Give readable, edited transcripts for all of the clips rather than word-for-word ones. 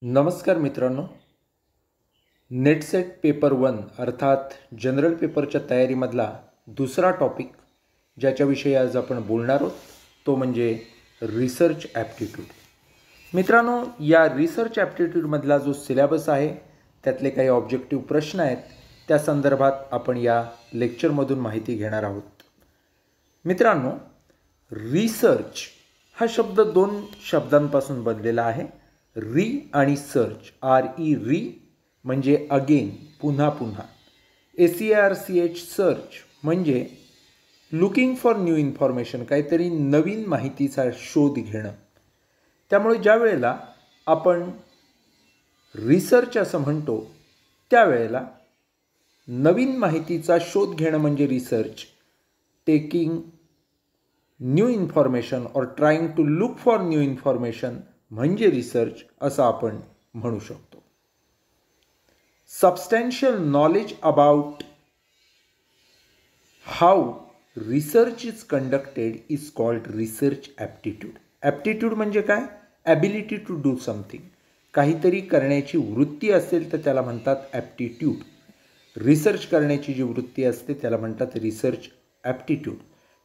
नमस्कार मित्रांनो, NET SET paper 1 अर्थात जनरल पेपरच्या तयारीमधला दुसरा टॉपिक ज्याच्याविषयी आज आपण बोलणार आहोत तो म्हणजे रिसर्च ॲप्टिट्यूड. मित्रांनो, या रिसर्च ॲप्टिट्यूडमधला जो सिलेबस आहे त्यातले काही ऑब्जेक्टिव्ह प्रश्न आहेत त्या संदर्भात आपण या लेक्चरमधून माहिती घेणार आहोत. मित्रांनो, रिसर्च हा शब्द दोन शब्दांपासून बनलेला आहे. री आणि सर्च, री म्हणजे अगेन, पुन्हा पुन्हा. SEARCH सर्च म्हणजे लुकिंग फॉर न्यू इन्फॉर्मेशन, काहीतरी नवीन माहितीचा शोध घेणं. त्यामुळे ज्या वेळेला आपण रिसर्च असं म्हणतो त्यावेळेला नवीन माहितीचा शोध घेणं म्हणजे research. Taking new information or trying to look for new information म्हणजे रिसर्च असं आपण म्हणू शकतो. Substantial knowledge about how research is conducted is called research aptitude. Aptitude म्हणजे काय? Ability to do something. काहीतरी करण्याची वृत्ती असेल तर त्याला म्हणतात ॲप्टिट्यूड. रिसर्च करण्याची जी वृत्ती असते त्याला म्हणतात रिसर्च ॲप्टिट्यूड.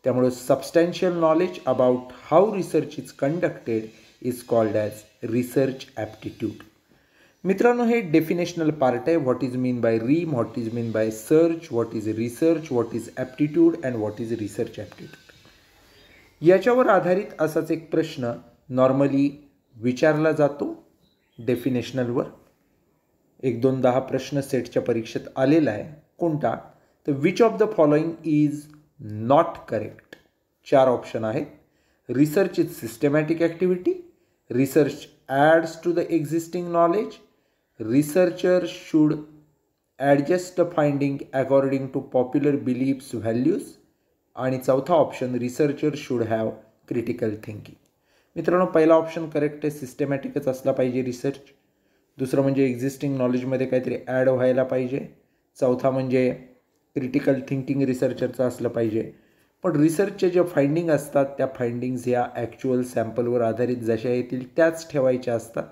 त्यामुळे substantial knowledge about how research is conducted is called as research aptitude. मित्रांनो, हे डेफिनेशनल पार्ट आहे. व्हॉट इज मीन बाय री, what is mean by search, what is research, what is aptitude and what is research aptitude. याच्यावर आधारित असाच एक प्रश्न normally विचारला जातो डेफिनेशनलवर. 1-2-10 प्रश्न सेटच्या परीक्षेत आलेला आहे. कोणता? तर which of the following is not correct. 4 option आहेत. Research is systematic activity, research adds to the existing knowledge, researcher should adjust the finding according to popular beliefs values, आणि चौथा option researcher should have critical thinking. मित्रांनो, पहिला option correct आहे. सिस्टमॅटिकच असला पाहिजे research. दुसरं म्हणजे एक्झिस्टिंग नॉलेजमध्ये काहीतरी ॲड व्हायला पाहिजे. चौथा म्हणजे क्रिटिकल थिंकिंग रिसर्चरचं असलं पाहिजे. पण रिसर्चचे जे फाइंडिंग असतात त्या फाइंडिंग्स या ॲक्च्युअल सॅम्पलवर आधारित जशा येतील त्याच ठेवायच्या असतात.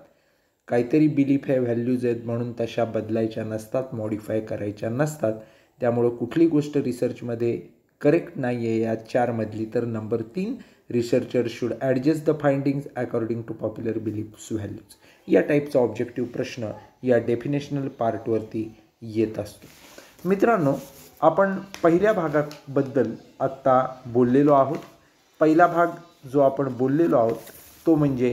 काहीतरी बिलीफ आहे, व्हॅल्यूज आहेत म्हणून तशा बदलायच्या नसतात, मॉडिफाय करायच्या नसतात. त्यामुळं कुठली गोष्ट रिसर्चमध्ये करेक्ट नाही आहे या 4 मधली तर number 3, researcher should adjust the findings according to popular beliefs values. या टाईपचा ऑब्जेक्टिव्ह प्रश्न या डेफिनेशनल पार्टवरती येत असतो. मित्रांनो, आपण पहिल्या भागाबद्दल आत्ता बोललेलो आहोत. पहिला भाग जो आपण बोललेलो आहोत तो म्हणजे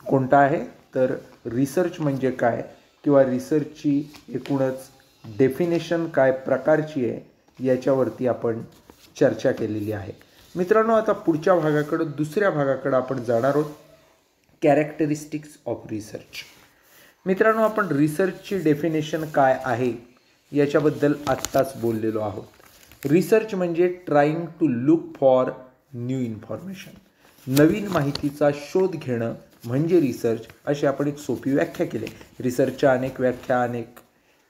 कोणता आहे? तर रिसर्च म्हणजे काय किंवा रिसर्चची एकूणच डेफिनेशन काय प्रकारची आहे याच्यावरती आपण चर्चा केलेली आहे. मित्रांनो, आता पुढच्या भागाकडं, दुसऱ्या भागाकडं आपण जाणार आहोत. Characteristics of research. मित्रांनो, आपण रिसर्चची डेफिनेशन काय आहे याच्याबद्दल आत्ताच बोललेलो आहोत. रिसर्च म्हणजे trying to look for new information. नवीन माहितीचा शोध घेणं म्हणजे रिसर्च, अशी आपण एक सोपी व्याख्या केली. रिसर्चच्या अनेक व्याख्या अनेक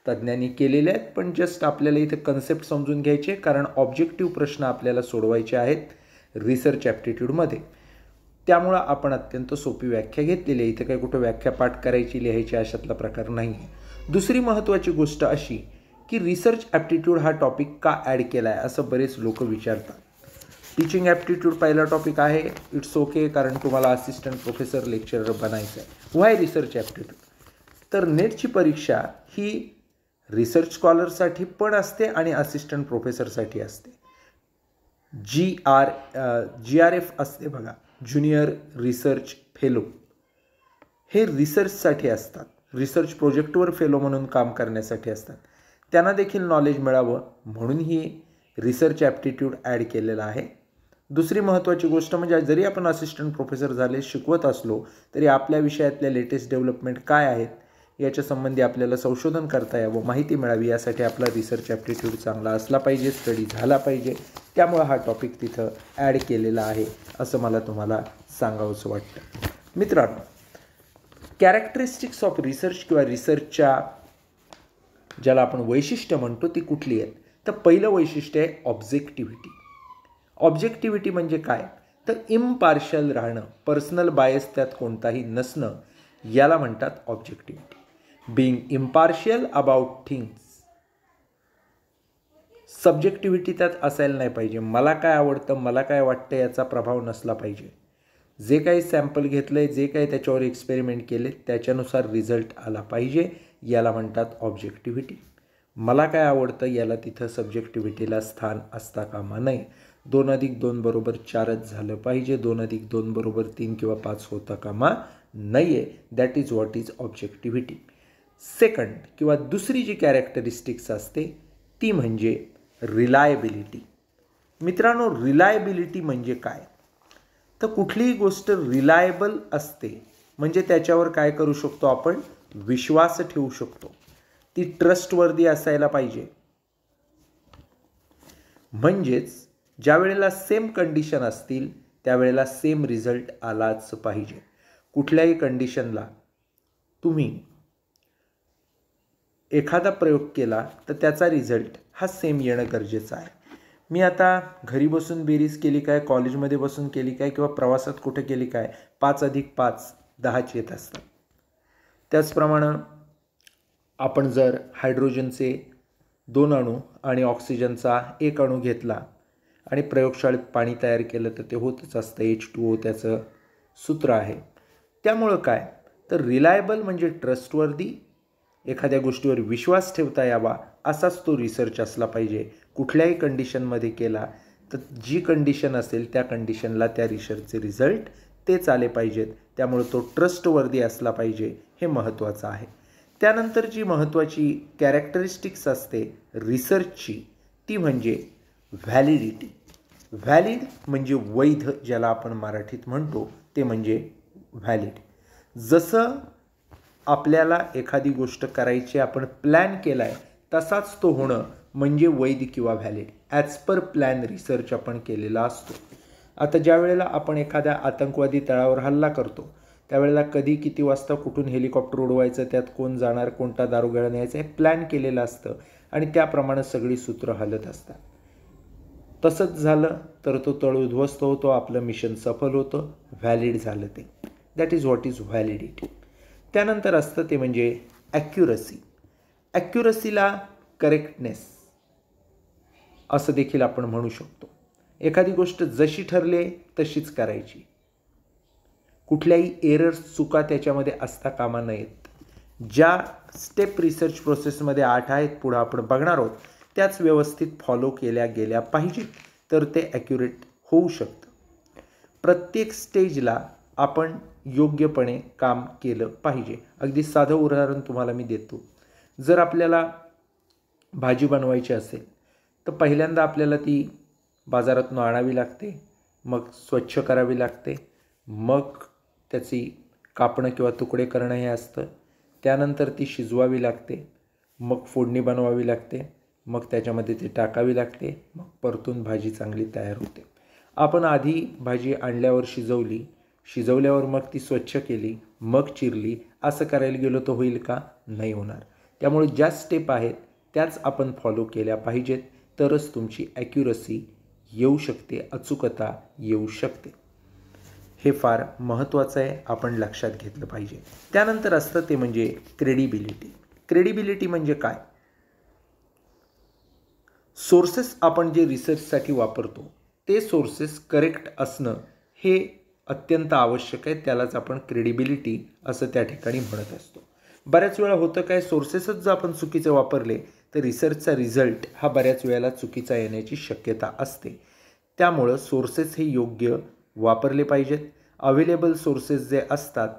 तज्ज्ञांनी केलेल्या आहेत, पण जस्ट आपल्याला इथे कन्सेप्ट समजून घ्यायचे, कारण ऑब्जेक्टिव्ह प्रश्न आपल्याला सोडवायचे आहेत रिसर्च ॲप्टिट्यूडमध्ये. त्यामुळं आपण अत्यंत सोपी व्याख्या घेतलेली आहे. इथे काही कुठं व्याख्या पाठ करायची, लिहायची अशातला प्रकार नाही आहे. दुसरी महत्त्वाची गोष्ट अशी की रिसर्च ॲप्टिट्यूड हा टॉपिक का ॲड केला आहे असं बरेच लोक विचारतात. टीचिंग ॲप्टिट्यूड पहिला टॉपिक आहे, इट्स ओके, कारण तुम्हाला असिस्टंट प्रोफेसर लेक्चरर बनायचं आहे. व्हाय रिसर्च ॲप्टिट्यूड? तर नेटची परीक्षा ही रिसर्च स्कॉलरसाठी पण असते आणि असिस्टंट प्रोफेसरसाठी असते. GRF असते बघा, ज्युनियर रिसर्च फेलो. हे रिसर्चसाठी असतात, रिसर्च प्रोजेक्टवर फेलो म्हणून काम करण्यासाठी असतात. त्यांना देखील नॉलेज मिळावं म्हणून ही रिसर्च ॲप्टिट्यूड ॲड केलेला आहे. दुसरी महत्त्वाची गोष्ट म्हणजे जरी आपण असिस्टंट प्रोफेसर झाले, शिकवत असलो तरी आपल्या विषयातल्या लेटेस्ट डेव्हलपमेंट काय आहेत याच्या संबंधी आपल्याला संशोधन करता यावं, माहिती मिळावी, यासाठी आपला रिसर्च ॲप्टिट्यूड चांगला असला पाहिजे, स्टडी झाला पाहिजे. त्यामुळं हा टॉपिक तिथं ॲड केलेला आहे असं मला तुम्हाला सांगावंसं वाटतं. मित्रांनो, कॅरेक्टरिस्टिक्स ऑफ रिसर्च किंवा रिसर्चच्या ज्याला आपण वैशिष्ट्य म्हणतो ती कुठली आहेत? तर पहिलं वैशिष्ट्य आहे ऑब्जेक्टिव्हिटी. ऑब्जेक्टिव्हिटी म्हणजे काय? तर इम्पार्शल राहणं, पर्सनल बायस त्यात कोणताही नसणं, याला म्हणतात objectivity. Being impartial about things. Subjectivity त्यात असायला नाही पाहिजे. मला काय आवडतं, मला काय वाटतं याचा प्रभाव नसला पाहिजे. जे काही सॅम्पल घेतलं आहे, जे काही त्याच्यावर एक्सपेरिमेंट केले त्याच्यानुसार रिझल्ट आला पाहिजे, याला म्हणतात ऑब्जेक्टिव्हिटी. मला काय आवडतं याला तिथं सब्जेक्टिव्हिटीला स्थान असता कामा नये. 2+2 = 4च झालं पाहिजे. 2+2 = 3 किंवा 5 होता कामा नाही आहे. That is what is objectivity. Second किंवा दुसरी जी कॅरेक्टरिस्टिक्स असते ती म्हणजे रिलायबिलिटी. मित्रांनो, रिलायबिलिटी म्हणजे काय? तर कुठलीही गोष्ट रिलायबल असते म्हणजे त्याच्यावर काय करू शकतो आपण? विश्वास ठेवू शकतो. ती ट्रस्टवर्दी असायला पाहिजे. म्हणजेच ज्या वेळेला सेम कंडिशन असतील त्यावेळेला सेम रिझल्ट आलाच पाहिजे. कुठल्याही कंडिशनला तुम्ही एखादा प्रयोग केला तर त्याचा रिझल्ट हा सेम येणं गरजेचं आहे. मी आता घरी बसून बेरीज केली काय, कॉलेजमध्ये बसून केली काय किंवा प्रवासात कुठे केली काय, 5+5 10च येत असतात. त्याचप्रमाणे आपण जर हायड्रोजनचे 2 अणू आणि ऑक्सिजनचा 1 अणू घेतला आणि प्रयोगशाळेत पाणी तयार केलं तर ते होतच असतं. H2O त्याचं सूत्र आहे. त्यामुळं काय तर रिलायबल म्हणजे ट्रस्टवर्दी, एखाद्या गोष्टीवर विश्वास ठेवता यावा असाच तो रिसर्च असला पाहिजे. कुठल्याही कंडिशनमध्ये केला तर जी कंडिशन असेल त्या कंडिशनला त्या रिसर्चचे रिझल्ट तेच आले पाहिजेत. त्यामुळे तो ट्रस्टवर्दी असला पाहिजे, हे महत्त्वाचं आहे. त्यानंतर जी महत्त्वाची कॅरेक्टरिस्टिक्स असते रिसर्चची ती म्हणजे व्हॅलिडिटी. व्हॅलिड म्हणजे वैध, ज्याला आपण मराठीत म्हणतो ते म्हणजे व्हॅलिड. जसं आपल्याला एखादी गोष्ट करायची आपण प्लॅन केला आहे तसाच तो होणं म्हणजे वैध किंवा valid. As per plan research आपण केलेला असतो. आता ज्या वेळेला आपण एखाद्या आतंकवादी तळावर हल्ला करतो त्यावेळेला कधी किती वाजता कुठून हेलिकॉप्टर उडवायचं, त्यात कोण जाणार, कोणता दारुगोळा न्यायचा, हे प्लॅन केलेलं असतं आणि त्याप्रमाणे सगळी सूत्र हलत असतात. तसंच झालं तर तो तळ उद्ध्वस्त होतो, आपलं मिशन सफल होतं, व्हॅलिड झालं ते. That is what is validity. त्यानंतर असतं ते म्हणजे ॲक्युरसी. ॲक्युरसीला करेक्टनेस असं देखील आपण म्हणू शकतो. एखादी गोष्ट जशी ठरली तशीच करायची. कुठल्याही एरर्स, चुका त्याच्यामध्ये असता कामा नयेत. ज्या स्टेप रिसर्च प्रोसेसमध्ये 8 आहेत पुढं आपण बघणार आहोत त्याच व्यवस्थित फॉलो केल्या गेल्या पाहिजेत तर ते ॲक्युरेट होऊ शकतं. प्रत्येक स्टेजला आपण योग्यपणे काम केलं पाहिजे. अगदी साधं उदाहरण तुम्हाला मी देतो. जर आपल्याला भाजी बनवायची असेल तर पहिल्यांदा आपल्याला ती बाजारातून आणावी लागते, मग स्वच्छ करावी लागते, मग त्याची कापणं किंवा तुकडे करणं हे असतं. त्यानंतर ती शिजवावी लागते, मग फोडणी बनवावी लागते, मग त्याच्यामध्ये ती टाकावी लागते, मग परतून भाजी चांगली तयार होते. आपण आधी भाजी आणल्यावर शिजवल्यावर मग ती स्वच्छ केली, मग चिरली, असं करायला गेलो तर होईल का? नाही होणार. त्यामुळे ज्या स्टेप आहेत त्याच आपण फॉलो केल्या पाहिजेत तरच तुमची ॲक्युरसी येऊ शकते, अचूकता येऊ शकते. हे फार महत्त्वाचं आहे, आपण लक्षात घेतलं पाहिजे. त्यानंतर असतं ते म्हणजे क्रेडिबिलिटी. क्रेडिबिलिटी म्हणजे काय? सोर्सेस आपण जे रिसर्चसाठी वापरतो ते सोर्सेस करेक्ट असणं हे अत्यंत आवश्यक आहे. त्यालाच आपण क्रेडिबिलिटी असं त्या ठिकाणी म्हणत असतो. बऱ्याच वेळा होतं काय, सोर्सेसच जर आपण चुकीचे वापरले तर रिसर्चचा रिझल्ट हा बऱ्याच वेळेला चुकीचा येण्याची शक्यता असते. त्यामुळं सोर्सेस हे योग्य वापरले पाहिजेत. अवेलेबल सोर्सेस जे असतात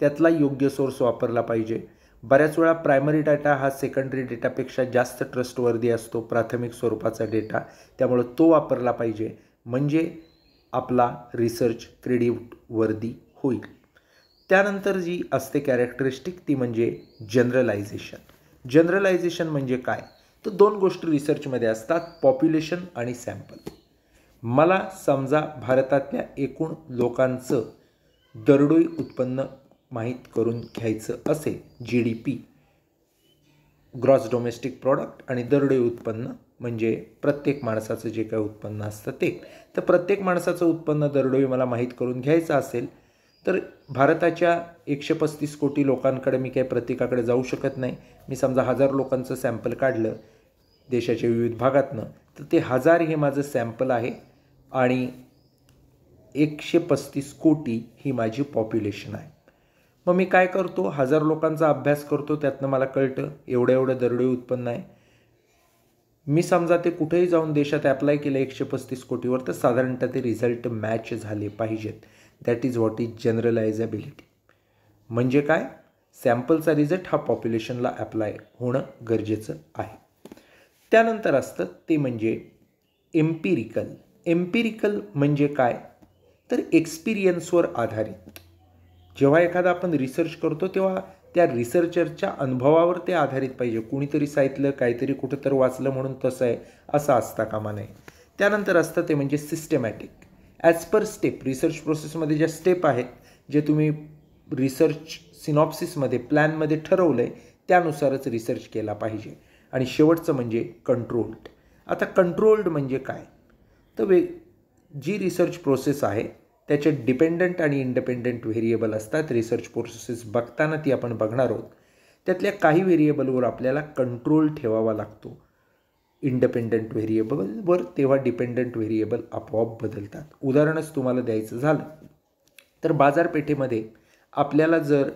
त्यातला योग्य सोर्स वापरला पाहिजे. बऱ्याच वेळा प्रायमरी डाटा हा सेकंडरी डेटापेक्षा जास्त ट्रस्टवर्दी असतो, प्राथमिक स्वरूपाचा डेटा, त्यामुळं तो वापरला पाहिजे म्हणजे आपला रिसर्च क्रेडिटवर्दी होईल. त्यानंतर जी असते कॅरेक्टरिस्टिक ती म्हणजे जनरलायझेशन. जनरलायझेशन म्हणजे काय तर 2 गोष्टी रिसर्चमध्ये असतात, पॉप्युलेशन आणि सॅम्पल. मला समजा भारतातल्या एकूण लोकांचं दरडोई उत्पन्न माहीत करून घ्यायचं असेल, GDP ग्रॉस डोमेस्टिक प्रॉडक्ट आणि दरडोई उत्पन्न म्हणजे प्रत्येक माणसाचं जे काही उत्पन्न असतं ते. तर प्रत्येक माणसाचं उत्पन्न दरडोई मला माहीत करून घ्यायचं असेल तर भारताच्या 135 कोटी लोकांकडे मी काही प्रत्येकाकडे जाऊ शकत नाही. मी समजा 1000 लोकांचं सॅम्पल काढलं देशाच्या विविध भागातनं, तर ते 1000 हे माझं सॅम्पल आहे आणि 135 कोटी ही माझी पॉप्युलेशन आहे. मग मी काय करतो, 1000 लोकांचा अभ्यास करतो, त्यातनं मला कळतं एवढं दरडोई उत्पन्न आहे. मी समजा ते कुठेही जाऊन देशात ॲप्लाय केलं 135 कोटीवर, तर साधारणतः ते रिझल्ट मॅच झाले पाहिजेत. That is what is generalisability. म्हणजे काय, सॅम्पलचा रिझल्ट हा पॉप्युलेशनला ॲप्लाय होणं गरजेचं आहे. त्यानंतर असतं ते म्हणजे एम्पिरिकल. एम्पिरिकल म्हणजे काय, तर एक्सपिरियन्सवर आधारित. जेव्हा एखादा आपण रिसर्च करतो तेव्हा त्या रिसर्चरच्या अनुभवावर ते आधारित पाहिजे. कुणीतरी सांगितलं, काहीतरी कुठं तर वाचलं म्हणून तसं आहे असं असता कामा नये. त्यानंतर असतं ते म्हणजे systematic. As per step, research प्रोसेसमध्ये ज्या स्टेप आहेत, जे तुम्ही रिसर्च सिनॉप्सिसमध्ये प्लॅनमध्ये ठरवलं आहे त्यानुसारच रिसर्च केला पाहिजे. आणि शेवटचं म्हणजे कंट्रोल्ड. आता कंट्रोल्ड म्हणजे काय, तर जी रिसर्च प्रोसेस आहे त्याचे डिपेंडंट आणि इंडिपेंडंट व्हेरिएबल असतात. रिसर्च प्रोसेस बघताना ती आपण बघणार आहोत. त्यातल्या काही व्हेरिएबलवर आपल्याला कंट्रोल ठेवावा लागतो इंडिपेंडंट व्हेरिएबलवर, तेव्हा डिपेंडंट व्हेरिएबल आपोआप बदलतात. उदाहरणच तुम्हाला द्यायचं झालं तर बाजारपेठेमध्ये आपल्याला जर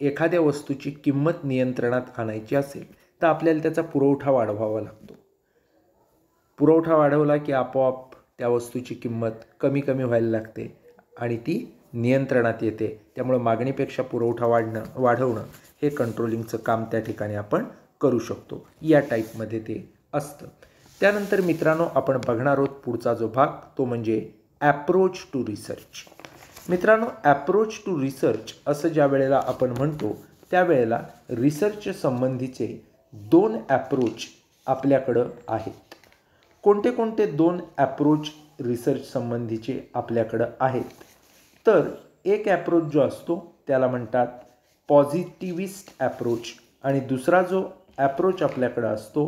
एखाद्या वस्तूची किंमत नियंत्रणात आणायची असेल तर आपल्याला त्याचा पुरवठा वाढवावा लागतो. पुरवठा वाढवला की आपोआप त्या वस्तूची किंमत कमी व्हायला लागते आणि ती नियंत्रणात येते. त्यामुळे मागणीपेक्षा पुरवठा वाढवणं हे कंट्रोलिंगचं काम त्या ठिकाणी आपण करू शकतो. या टाईपमध्ये ते असतं. त्यानंतर मित्रांनो आपण बघणार आहोत पुढचा जो भाग, तो म्हणजे ॲप्रोच टू रिसर्च. मित्रांनो, ॲप्रोच टू रिसर्च असं ज्या वेळेला आपण म्हणतो त्यावेळेला रिसर्च संबंधीचे 2 ॲप्रोच आपल्याकडं आहेत. कोणते कोणते 2 ॲप्रोच रिसर्च संबंधीचे आपल्याकडं आहेत, तर एक ॲप्रोच जो असतो त्याला म्हणतात पॉझिटिव्हिस्ट ॲप्रोच आणि दुसरा जो ॲप्रोच आपल्याकडं असतो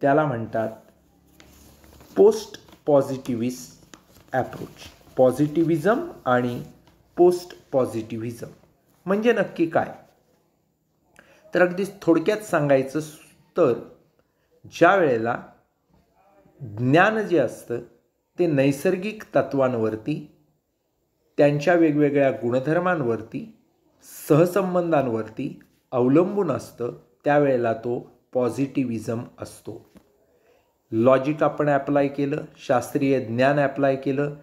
त्याला म्हणतात पोस्ट पॉझिटिव्हिस्ट ॲप्रोच. पॉझिटिव्हिजम आणि पोस्ट पॉझिटिव्हिजम म्हणजे नक्की काय, तर अगदी थोडक्यात सांगायचं तर ज्या वेळेला ज्ञान जे असतं ते नैसर्गिक तत्वांवरती, त्यांच्या वेगवेगळ्या गुणधर्मांवरती, सहसंबंधांवरती अवलंबून असतं, त्यावेळेला तो पॉझिटिव्हिजम असतो. लॉजिक आपण ॲप्लाय केलं, शास्त्रीय ज्ञान ॲप्लाय केलं,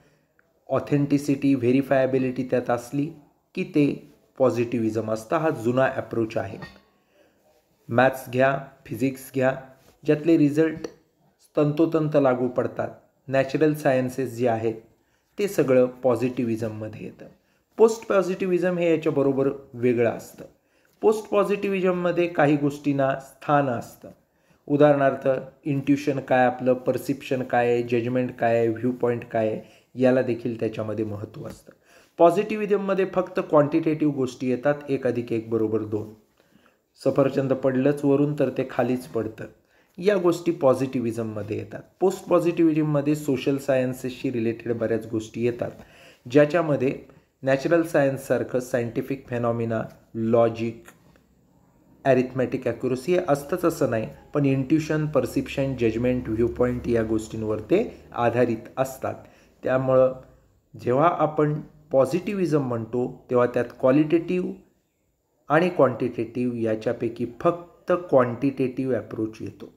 ऑथेंटिसिटी, व्हेरिफायबिलिटी त्यात असली की ते पॉझिटिव्हिजम असतं. हा जुना ॲप्रोच आहे. मॅथ्स घ्या, फिजिक्स घ्या, ज्यातले रिझल्ट तंतोतंत लागू पडतात, नॅचरल सायन्सेस जे आहेत ते सगळं पॉझिटिव्हिजममध्ये येतं. पोस्ट पॉझिटिव्हिजम हे याच्याबरोबर वेगळं असतं. पोस्ट पॉझिटिव्हिजममध्ये काही गोष्टींना स्थान असतं. उदाहरणार्थ इंट्युशन काय, आपलं परसिप्शन काय आहे, जजमेंट काय आहे, व्ह्यू पॉईंट काय आहे, याला देखील त्याच्यामध्ये महत्त्व असतं. पॉझिटिव्हिजममध्ये फक्त क्वांटिटेटिव्ह गोष्टी येतात, 1 + 1 = 2. सफरचंद पडलंच वरून तर ते खालीच पडतं, या गोष्टी पॉझिटिव्हिजममध्ये येतात. पोस्ट पॉझिटिव्हिजममध्ये सोशल सायन्सेसशी रिलेटेड बऱ्याच गोष्टी येतात, ज्याच्यामध्ये नॅचरल सायन्ससारखं scientific phenomena, logic, arithmetic accuracy हे असतंच असं नाही, पण intuition, perception, judgement, view point या गोष्टींवर ते आधारित असतात. त्यामुळं जेव्हा आपण पॉझिटिव्हिजम म्हणतो तेव्हा त्यात क्वालिटेटिव्ह आणि क्वांटिटेटिव्ह याच्यापैकी फक्त क्वांटिटेटिव्ह ॲप्रोच येतो.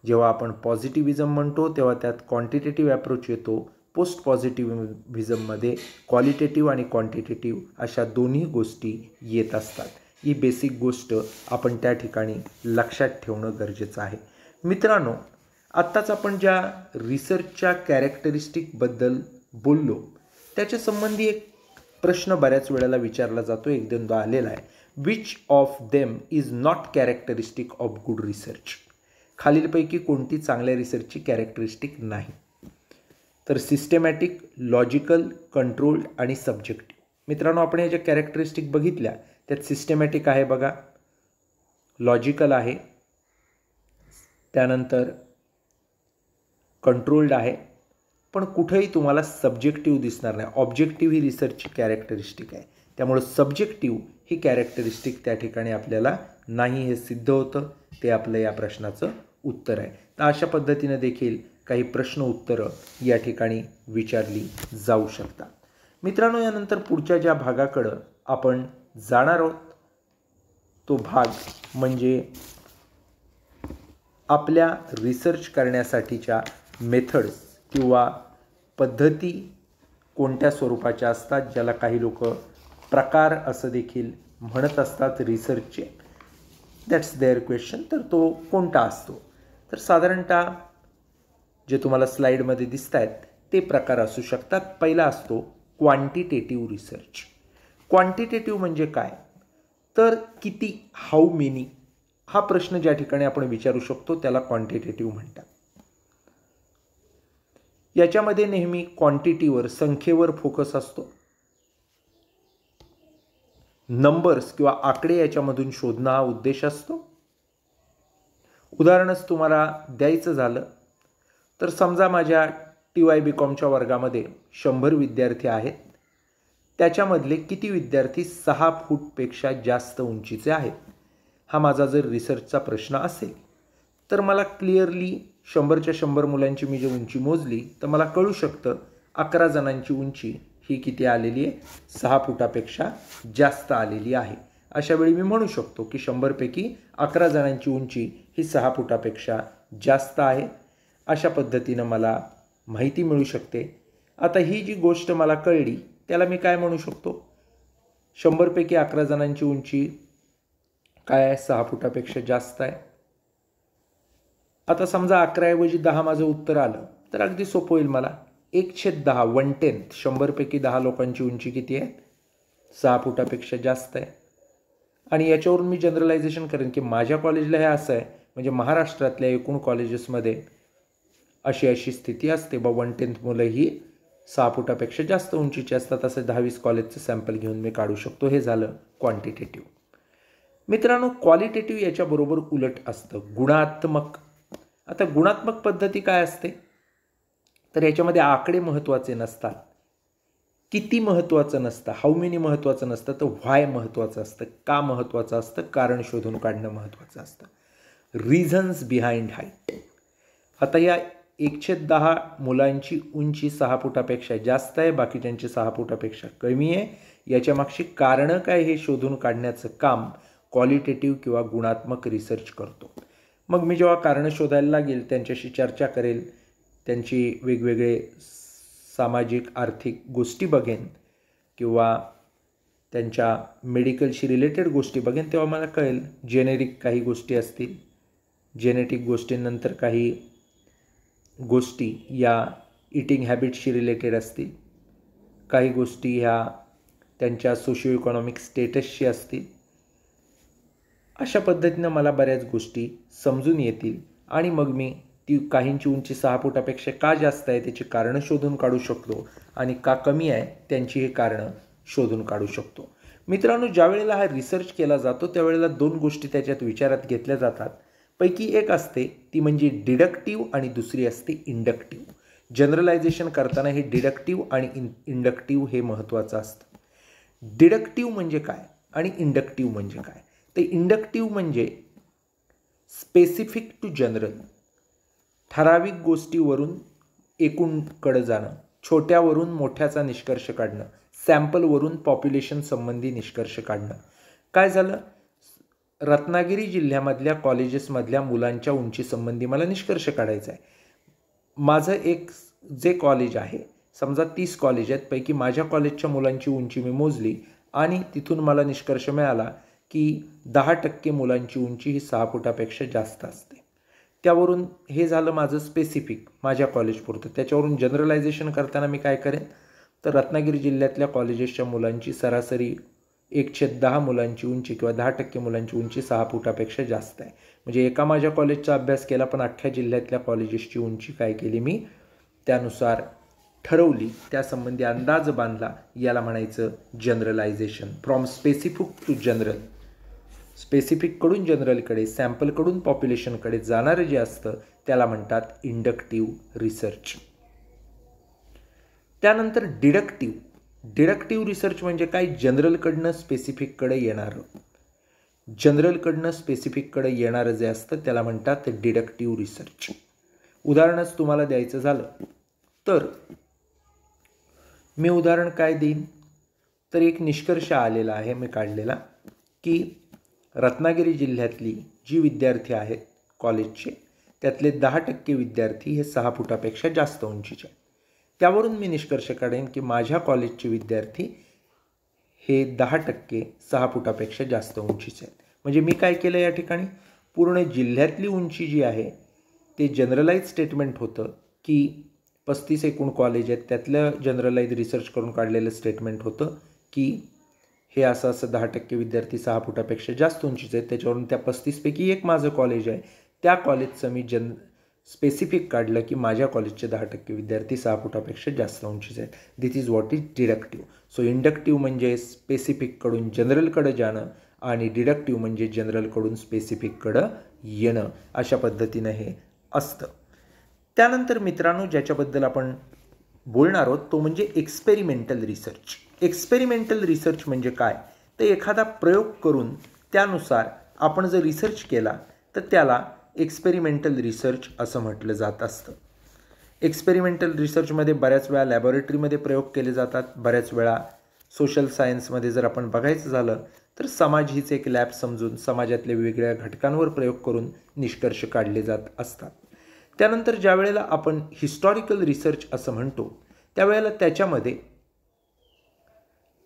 जेव्हा आपण पॉझिटिव्हिजम म्हणतो तेव्हा त्यात क्वांटिटेटिव्ह ॲप्रोच येतो. पोस्ट पॉझिटिव्हिजममध्ये क्वालिटेटिव्ह आणि क्वांटिटेटिव्ह अशा दोन्ही गोष्टी येत असतात. ही बेसिक गोष्ट आपण त्या ठिकाणी लक्षात ठेवणं गरजेचं आहे. मित्रांनो, आत्ताच आपण ज्या रिसर्चच्या कॅरेक्टरिस्टिकबद्दल बोललो त्याच्या संबंधी एक प्रश्न बऱ्याच वेळेला विचारला जातो, 1-2दा आलेला आहे. Which of them is not characteristic of good research? खालीलपैकी कोणती चांगल्या रिसर्चची कॅरेक्टरिस्टिक नाही? तर सिस्टमॅटिक, लॉजिकल, कंट्रोल्ड आणि सब्जेक्टिव्ह. मित्रांनो, आपण याच्या कॅरेक्टरिस्टिक बघितल्या. त्यात सिस्टमॅटिक आहे बघा, लॉजिकल आहे, त्यानंतर कंट्रोल्ड आहे, पण कुठेही तुम्हाला सब्जेक्टिव्ह दिसणार नाही. ऑब्जेक्टिव्ह ही रिसर्चची कॅरेक्टरिस्टिक आहे. त्यामुळे सब्जेक्टिव्ह ही कॅरेक्टरिस्टिक त्या ठिकाणी आपल्याला नाही हे सिद्ध होतं. ते आपलं या प्रश्नाचं उत्तर आहे. तर अशा पद्धतीनं देखील काही प्रश्न उत्तरं या ठिकाणी विचारली जाऊ शकतात. मित्रांनो, यानंतर पुढच्या ज्या भागाकडं आपण जाणार आहोत तो भाग म्हणजे आपल्या रिसर्च करण्यासाठीच्या मेथड्स किंवा पद्धती कोणत्या स्वरूपाच्या असतात, ज्याला काही लोक प्रकार असं देखील म्हणत असतात रिसर्चचे. That's there question. तर तो कोणता असतो? तर साधारणतः जे तुम्हाला स्लाईडमध्ये दिसत आहेत ते प्रकार असू शकतात. पहिला असतो क्वांटिटेटिव्ह रिसर्च. क्वांटिटेटिव्ह म्हणजे काय? तर किती, हाऊ मेनी, हा प्रश्न ज्या ठिकाणी आपण विचारू शकतो त्याला क्वांटिटेटिव्ह म्हणतात. याच्यामध्ये नेहमी क्वांटिटीवर, संख्येवर फोकस असतो. नंबर्स किंवा आकडे याच्यामधून शोधणं हा उद्देश असतो. उदाहरणच तुम्हाला द्यायचं झालं तर समजा माझ्या TYBCOMच्या वर्गामध्ये 100 विद्यार्थी आहेत. त्याच्यामधले किती विद्यार्थी 6 फूटपेक्षा जास्त उंचीचे आहेत, हा माझा जर रिसर्चचा प्रश्न असेल तर मला क्लिअरली 100च्या 100 मुलांची मी जी उंची मोजली तर मला कळू शकतं 11 जणांची उंची ही किती आलेली आहे, 6 फुटापेक्षा जास्त आलेली आहे. अशा वेळी मी म्हणू शकतो की 100पैकी 11 जणांची उंची ही 6 फुटापेक्षा जास्त आहे. अशा पद्धतीनं मला माहिती मिळू शकते. आता ही जी गोष्ट मला कळली त्याला मी काय म्हणू शकतो? 100पैकी 11 जणांची उंची काय आहे, 6 फुटापेक्षा जास्त आहे. आता समजा 11 ऐवजी 10 माझं उत्तर आलं तर अगदी सोपं होईल मला. 1/10 1/10 100पैकी 10 लोकांची उंची किती आहे? 6 फुटापेक्षा जास्त आहे. आणि याच्यावरून मी जनरलायझेशन करेन की माझ्या कॉलेजला हे असं आहे, म्हणजे महाराष्ट्रातल्या एकूण कॉलेजेसमध्ये अशी स्थिती असते. 1/10 मुलं ही 6 फुटापेक्षा जास्त उंचीची असतात. असं 10-20 कॉलेजचं सॅम्पल घेऊन मी काढू शकतो. हे झालं क्वांटिटेटिव्ह. मित्रांनो, क्वालिटेटिव्ह याच्याबरोबर उलट असतं, गुणात्मक. आता गुणात्मक पद्धती काय असते? तर याच्यामध्ये आकडे महत्त्वाचे नसतात, किती महत्त्वाचं नसतं, हाऊ मेनी महत्त्वाचं नसतं, तर व्हाय महत्त्वाचं असतं, का महत्त्वाचं असतं, कारण शोधून काढणं महत्त्वाचं असतं, रिझन्स बिहाइंड हाईट. आता या 1/10 मुलांची उंची 6 फुटापेक्षा जास्त आहे, बाकीच्यांची 6 फुटापेक्षा कमी आहे, याच्यामागची कारणं काय हे शोधून काढण्याचं काम क्वालिटेटिव्ह किंवा गुणात्मक रिसर्च करतो. मग मी जेव्हा कारणं शोधायला लागेल, त्यांच्याशी चर्चा करेल, त्यांची वेगवेगळे सामाजिक आर्थिक गोष्टी बघेन किंवा त्यांच्या मेडिकलशी रिलेटेड गोष्टी बघेन, तेव्हा मला कळेल जेनेरिक काही गोष्टी असतील, जेनेटिक गोष्टींनंतर काही गोष्टी या इटिंग हॅबिट्सशी रिलेटेड असतील, काही गोष्टी ह्या त्यांच्या सोशिओ इकॉनॉमिक स्टेटसशी असतील. अशा पद्धतीनं मला बऱ्याच गोष्टी समजून येतील आणि मग मी ती काहींची उंची 6 फुटापेक्षा का जास्त आहे त्याची कारणं शोधून काढू शकतो आणि का कमी आहे त्यांची हे कारणं शोधून काढू शकतो. मित्रांनो, ज्या वेळेला हा रिसर्च केला जातो त्यावेळेला 2 गोष्टी त्याच्यात विचारात घेतल्या जातात. पैकी एक असते ती म्हणजे डिडक्टिव्ह आणि दुसरी असते इंडक्टिव्ह. जनरलायझेशन करताना हे डिडक्टिव्ह आणि इंडक्टिव्ह हे महत्त्वाचं असतं. डिडक्टिव्ह म्हणजे काय आणि इंडक्टिव्ह म्हणजे काय? तर इंडक्टिव्ह म्हणजे स्पेसिफिक टू जनरल, ठराविक गोष्टीवरून एकूणकडं जाणं, छोट्यावरून मोठ्याचा निष्कर्ष काढणं, सॅम्पलवरून पॉप्युलेशन संबंधी निष्कर्ष काढणं. काय झालं, रत्नागिरी जिल्ह्यामधल्या कॉलेजेसमधल्या मुलांच्या उंचीसंबंधी मला निष्कर्ष काढायचा आहे. माझं एक जे कॉलेज आहे, समजा 30 कॉलेज आहेत, पैकी माझ्या कॉलेजच्या मुलांची उंची मी मोजली आणि तिथून मला निष्कर्ष मिळाला की 10% मुलांची उंची ही 6 फुटापेक्षा जास्त असते. त्यावरून हे झालं माझं स्पेसिफिक माझ्या कॉलेजपुरतं. त्याच्यावरून जनरलायझेशन करताना मी काय करेन, तर रत्नागिरी जिल्ह्यातल्या कॉलेजेसच्या मुलांची सरासरी 1/10 मुलांची उंची किंवा 10% मुलांची उंची 6 फुटापेक्षा जास्त आहे. म्हणजे एका माझ्या कॉलेजचा अभ्यास केला पण अख्ख्या जिल्ह्यातल्या कॉलेजेसची उंची काय केली मी त्यानुसार ठरवली, त्यासंबंधी अंदाज बांधला. याला म्हणायचं generalisation. From specific to general, स्पेसिफिककडून जनरलकडे, सॅम्पलकडून पॉप्युलेशनकडे जाणारं जे असतं त्याला म्हणतात इंडक्टिव्ह रिसर्च. त्यानंतर डिडक्टिव्ह. डिडक्टिव्ह रिसर्च म्हणजे काय? जनरलकडनं स्पेसिफिककडे येणारं. जनरलकडनं स्पेसिफिककडे येणारं जे असतं त्याला म्हणतात डिडक्टिव्ह रिसर्च. उदाहरणच तुम्हाला द्यायचं झालं तर मी उदाहरण काय देईन? तर एक निष्कर्ष आलेला आहे मी काढलेला की रत्नागिरी जिल्ह्यातली जी विद्यार्थी आहेत कॉलेजचे त्यातले 10% विद्यार्थी हे 6 फुटापेक्षा जास्त उंचीचे. त्यावरून मी निष्कर्ष काढेन की माझ्या कॉलेजचे विद्यार्थी हे 10% 6 फुटापेक्षा जास्त उंचीचे आहेत. म्हणजे मी काय केलं या ठिकाणी? पूर्ण जिल्ह्यातली उंची जी आहे ते जनरलाइज स्टेटमेंट होतं की 35 एकूण कॉलेज आहेत त्यातलं जनरलाइज रिसर्च करून काढलेलं स्टेटमेंट होतं की हे असं 10% विद्यार्थी 6 फुटापेक्षा जास्त उंचीचे आहेत. त्याच्यावरून त्या 35पैकी एक माझं कॉलेज आहे त्या कॉलेजचं मी स्पेसिफिक काढलं की माझ्या कॉलेजचे 10% विद्यार्थी 6 फुटापेक्षा जास्त उंचीचे आहेत. This is what is deductive. So inductive म्हणजे स्पेसिफिककडून जनरलकडं जाणं आणि डिडक्टिव्ह म्हणजे जनरलकडून स्पेसिफिककडं येणं. अशा पद्धतीनं हे असतं. त्यानंतर मित्रांनो ज्याच्याबद्दल आपण बोलणार आहोत तो म्हणजे एक्सपेरिमेंटल रिसर्च. एक्सपेरिमेंटल रिसर्च म्हणजे काय? तर एखादा प्रयोग करून त्यानुसार आपण जर रिसर्च केला तर त्याला एक्सपेरिमेंटल रिसर्च असं म्हटलं जात असतं. एक्सपेरिमेंटल रिसर्चमध्ये बऱ्याच वेळा लॅबोरेटरीमध्ये प्रयोग केले जातात. बऱ्याच वेळा सोशल सायन्समध्ये जर आपण बघायचं झालं तर समाज हीच एक लॅब समजून समाजातल्या वेगवेगळ्या घटकांवर प्रयोग करून निष्कर्ष काढले जात असतात. त्यानंतर ज्या वेळेला आपण हिस्टॉरिकल रिसर्च असं म्हणतो त्यावेळेला त्याच्यामध्ये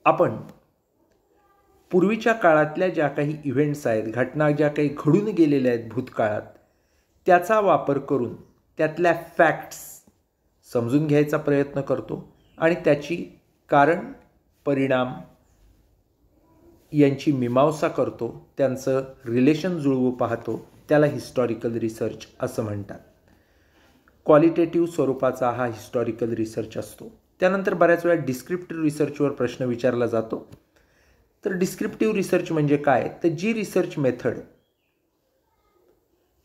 आपण पूर्वीच्या काळातल्या ज्या काही इव्हेंट्स आहेत, घटना ज्या काही घडून गेलेल्या आहेत भूतकाळात, त्याचा वापर करून त्यातल्या फॅक्ट्स समजून घ्यायचा प्रयत्न करतो आणि त्याची कारण परिणाम यांची मीमांसा करतो, त्यांचं रिलेशन जुळवू पाहतो. त्याला हिस्टॉरिकल रिसर्च असं म्हणतात. क्वालिटेटिव्ह स्वरूपाचा हा हिस्टॉरिकल रिसर्च असतो. त्यानंतर बऱ्याच वेळा डिस्क्रिप्टिव्ह रिसर्चवर प्रश्न विचारला जातो. तर डिस्क्रिप्टिव्ह रिसर्च म्हणजे काय? तर जी रिसर्च मेथड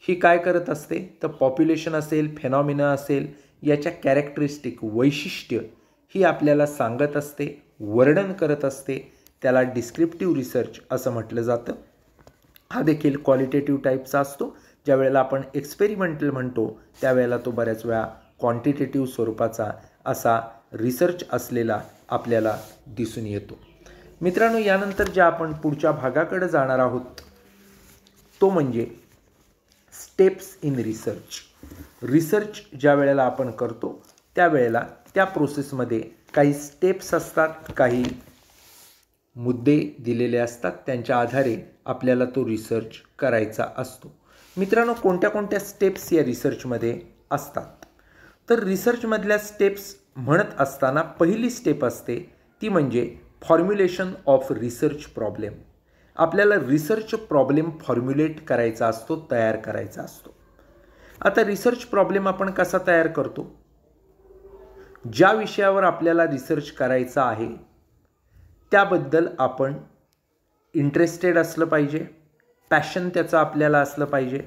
ही काय करत असते? तर पॉप्युलेशन असेल, फेनॉमिना असेल, याच्या कॅरेक्टरिस्टिक वैशिष्ट्य ही आपल्याला सांगत असते, वर्णन करत असते. त्याला डिस्क्रिप्टिव्ह रिसर्च असं म्हटलं जातं. हा देखील क्वालिटेटिव्ह टाईपचा असतो. ज्या वेळेला आपण एक्सपेरिमेंटल म्हणतो त्यावेळेला तो बऱ्याच वेळा क्वांटिटेटिव्ह स्वरूपाचा असा रिसर्च असलेला आपल्याला दिसून येतो. मित्रांनो यानंतर ज्या आपण पुढच्या भागाकडे जाणार आहोत तो म्हणजे स्टेप्स इन रिसर्च. रिसर्च ज्या वेळेला आपण करतो त्यावेळेला त्या प्रोसेसमध्ये काही स्टेप्स असतात, काही मुद्दे दिलेले असतात, त्यांच्या आधारे आपल्याला तो रिसर्च करायचा असतो. मित्रांनो कोणत्या कोणत्या स्टेप्स या रिसर्चमध्ये असतात? तर रिसर्चमधल्या स्टेप्स म्हणत असताना पहिली स्टेप असते ती म्हणजे फॉर्म्युलेशन ऑफ रिसर्च प्रॉब्लेम. आपल्याला रिसर्च प्रॉब्लेम फॉर्म्युलेट करायचा असतो, तयार करायचा असतो. आता रिसर्च प्रॉब्लेम आपण कसा तयार करतो? ज्या विषयावर आपल्याला रिसर्च करायचा आहे त्याबद्दल आपण इंटरेस्टेड असलं पाहिजे, पॅशन त्याचं आपल्याला असलं पाहिजे,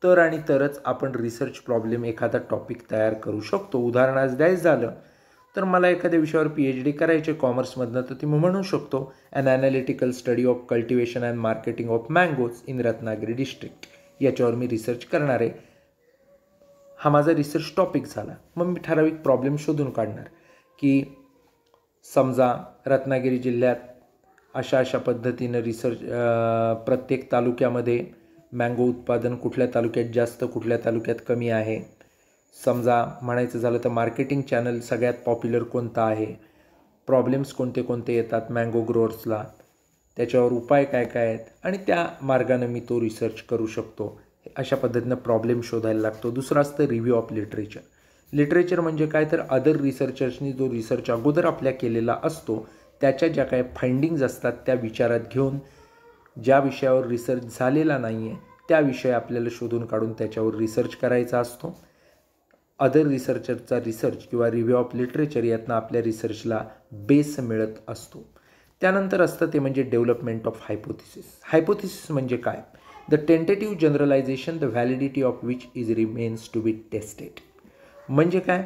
तर आणि तरच आपण रिसर्च प्रॉब्लेम एखादा टॉपिक तयार करू शकतो. उदाहरण आज द्यायचं झालं तर मला एखाद्या विषयावर PhD करायचे कॉमर्समधनं तर ती म्हणू शकतो an analytical study of cultivation and marketing of mangoes in Ratnagiri district. याच्यावर मी रिसर्च करणार आहे. हा माझा रिसर्च टॉपिक झाला. मग मी ठराविक प्रॉब्लेम शोधून काढणार की समजा रत्नागिरी जिल्ह्यात अशा अशा पद्धतीनं रिसर्च प्रत्येक तालुक्यामध्ये मँगो उत्पादन कुठल्या तालुक्यात जास्त, कुठल्या तालुक्यात कमी आहे. समजा म्हणायचं झालं तर मार्केटिंग चॅनल सगळ्यात पॉप्युलर कोणता आहे, प्रॉब्लेम्स कोणते कोणते येतात मँगो ग्रोअर्सला, त्याच्यावर उपाय काय काय आहेत आणि त्या मार्गानं मी तो रिसर्च करू शकतो. अशा पद्धतीनं प्रॉब्लेम शोधायला लागतो. दुसरं असतं रिव्ह्यू ऑफ लिटरेचर. लिटरेचर म्हणजे काय तर अदर रिसर्चर्सनी जो रिसर्च अगोदर आपल्या केलेला असतो त्याच्या ज्या काही फाइंडिंग्ज असतात त्या विचारात घेऊन ज्या विषयावर रिसर्च झालेला नाही आहे त्या विषय आपल्याला शोधून काढून त्याच्यावर रिसर्च करायचा असतो. अदर रिसर्चरचा रिसर्च किंवा रिव्ह्यू ऑफ लिटरेचर यातनं आपल्या रिसर्चला बेस मिळत असतो. त्यानंतर असतं ते म्हणजे डेव्हलपमेंट ऑफ हायपोथिसिस. हायपोथिसिस म्हणजे काय? The tentative generalisation the validity of which is remains to be tested. म्हणजे काय?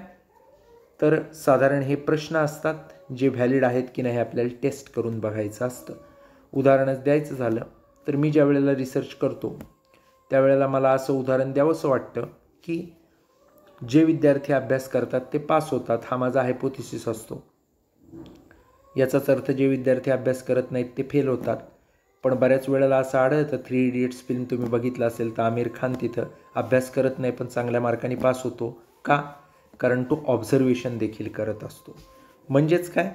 तर साधारण हे प्रश्न असतात जे व्हॅलिड आहेत की नाही आपल्याला टेस्ट करून बघायचं असतं. उदाहरणच द्यायचं झालं तर मी ज्या वेळेला रिसर्च करतो त्यावेळेला मला असं उदाहरण द्यावंसं वाटतं की जे विद्यार्थी अभ्यास करतात ते पास होतात, हा माझा हायपोथिसिस असतो. याचाच अर्थ जे विद्यार्थी अभ्यास करत नाहीत ते फेल होतात. पण बऱ्याच वेळेला असं आढळतं, 3 इडियट्स फिल्म तुम्ही बघितलं असेल तर आमिर खान तिथं अभ्यास करत नाही पण चांगल्या मार्काने पास होतो. का? कारण तो ऑब्झर्वेशन देखील करत असतो. म्हणजेच काय,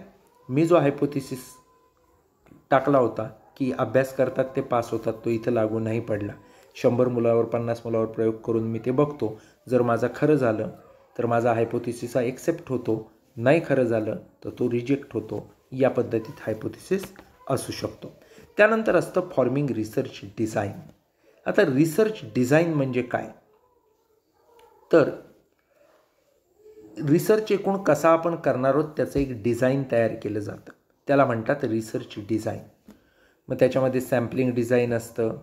मी जो हायपोथिसिस टाकला होता की अभ्यास करतात ते पास होतात, तो इथं लागू नाही पडला. 100 मुलावर 50 मुलावर प्रयोग करून मी ते बघतो. जर माझं खरं झालं तर माझा हायपोथिसिस हा एक्सेप्ट होतो, नाही खरं झालं तर तो रिजेक्ट होतो. या पद्धतीत हायपोथिसिस असू शकतो. त्यानंतर असतं फॉर्मिंग रिसर्च डिझाईन. आता रिसर्च डिझाईन म्हणजे काय, तर रिसर्च एकूण कसा आपण करणार आहोत त्याचं एक डिझाईन तयार केलं जातं, त्याला म्हणतात रिसर्च डिझाईन. मग त्याच्यामध्ये सॅम्पलिंग डिझाईन असतं,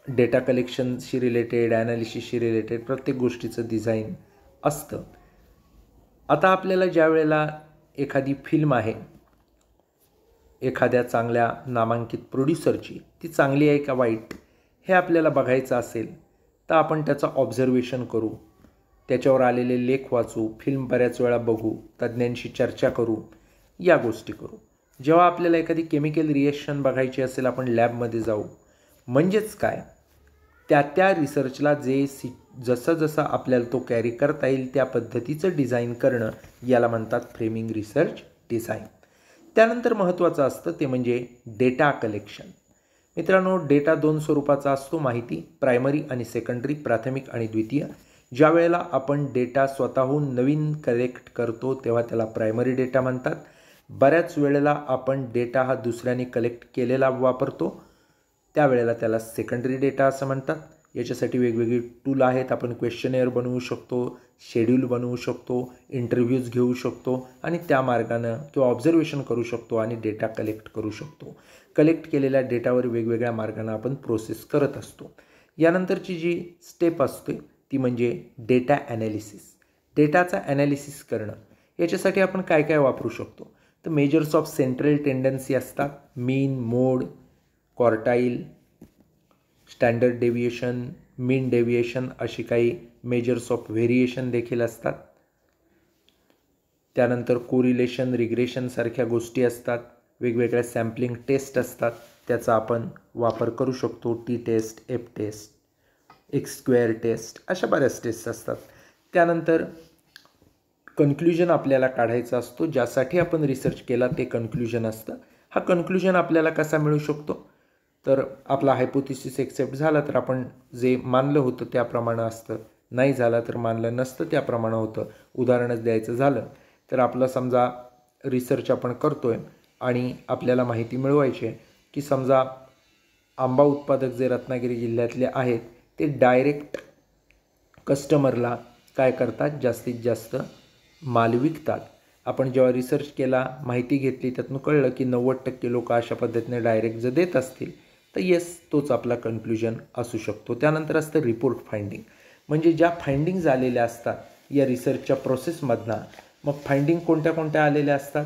डेटा कलेक्शनशी रिलेटेड, ॲनालिसिसशी रिलेटेड प्रत्येक गोष्टीचं डिझाईन असतं. आता आपल्याला ज्या वेळेला एखादी फिल्म आहे एखाद्या चांगल्या नामांकित प्रोड्युसरची, ती चांगली आहे का वाईट हे आपल्याला बघायचं असेल तर आपण त्याचं ऑब्झर्वेशन करू, त्याच्यावर आलेले लेख वाचू, फिल्म बऱ्याच वेळा बघू, तज्ज्ञांशी चर्चा करू, या गोष्टी करू. जेव्हा आपल्याला एखादी केमिकल रिएक्शन बघायची असेल आपण लॅबमध्ये जाऊ. म्हणजेच काय, त्या रिसर्चला जसं जसं आपल्याला तो कॅरी करता येईल त्या पद्धतीचं डिझाईन करणं याला म्हणतात फ्रेमिंग रिसर्च डिझाईन. त्यानंतर महत्त्वाचं असतं ते म्हणजे डेटा कलेक्शन. मित्रांनो, डेटा 2 स्वरूपाचा असतो, माहिती प्रायमरी आणि सेकंडरी, प्राथमिक आणि द्वितीय. ज्या वेळेला आपण डेटा स्वतःहून नवीन कलेक्ट करतो तेव्हा त्याला प्रायमरी डेटा म्हणतात. बऱ्याच वेळेला आपण डेटा हा दुसऱ्याने कलेक्ट केलेला वापरतो, त्यावेळेला त्याला सेकंडरी डेटा असं म्हणतात. याच्यासाठी वेगवेगळी टूल आहेत. आपण क्वेश्चनेअर बनवू शकतो, शेड्यूल बनवू शकतो, इंटरव्ह्यूज घेऊ शकतो आणि त्या मार्गानं किंवा ऑब्झर्वेशन करू शकतो आणि डेटा कलेक्ट करू शकतो. कलेक्ट केलेल्या डेटावर वेगवेगळ्या मार्गानं आपण प्रोसेस करत असतो. यानंतरची जी स्टेप असते ती म्हणजे डेटा ॲनालिसिस. डेटाचा ॲनालिसिस करणं, याच्यासाठी आपण काय काय वापरू शकतो, तर मेजर्स ऑफ सेंट्रल टेंडन्सी असतात, मीन, मोड, क्वार्टाईल, स्टँडर्ड डेव्हिएशन, मीन डेव्हिएशन, अशी काही मेजर्स ऑफ व्हेरिएशन देखील असतात. त्यानंतर कोरिलेशन, रिग्रेशन सारख्या गोष्टी असतात. वेगवेगळ्या सॅम्पलिंग टेस्ट असतात, त्याचा आपण वापर करू शकतो. T test, F test, x square test, अशा बऱ्याच टेस्ट असतात. त्यानंतर कन्क्ल्युजन आपल्याला काढायचा असतो, ज्यासाठी आपण रिसर्च केला ते कन्क्ल्युजन असतं. हा कन्क्ल्युजन आपल्याला कसा मिळू शकतो, तर आपला हायपोथिसिस एक्सेप्ट झाला तर आपण जे मानलं होतं त्याप्रमाणे असतं, नाही झाला तर मानलं नसतं त्याप्रमाणे होतं. उदाहरणच द्यायचं झालं तर आपलं समजा रिसर्च आपण करतो आहे आणि आपल्याला माहिती मिळवायची आहे की समजा आंबा उत्पादक जे रत्नागिरी जिल्ह्यातले आहेत ते डायरेक्ट कस्टमरला काय करतात, जास्तीत जास्त माल विकतात. आपण जेव्हा रिसर्च केला, माहिती घेतली, त्यातून कळलं की 90% लोक अशा पद्धतीने डायरेक्ट जर देत असतील तर येस, तोच आपला कन्क्ल्युजन असू शकतो. त्यानंतर असतं रिपोर्ट फाइंडिंग, म्हणजे ज्या फाइंडिंग झालेल्या असतात या रिसर्चच्या प्रोसेसमधनं. मग फाइंडिंग कोणत्या कोणत्या आलेल्या असतात,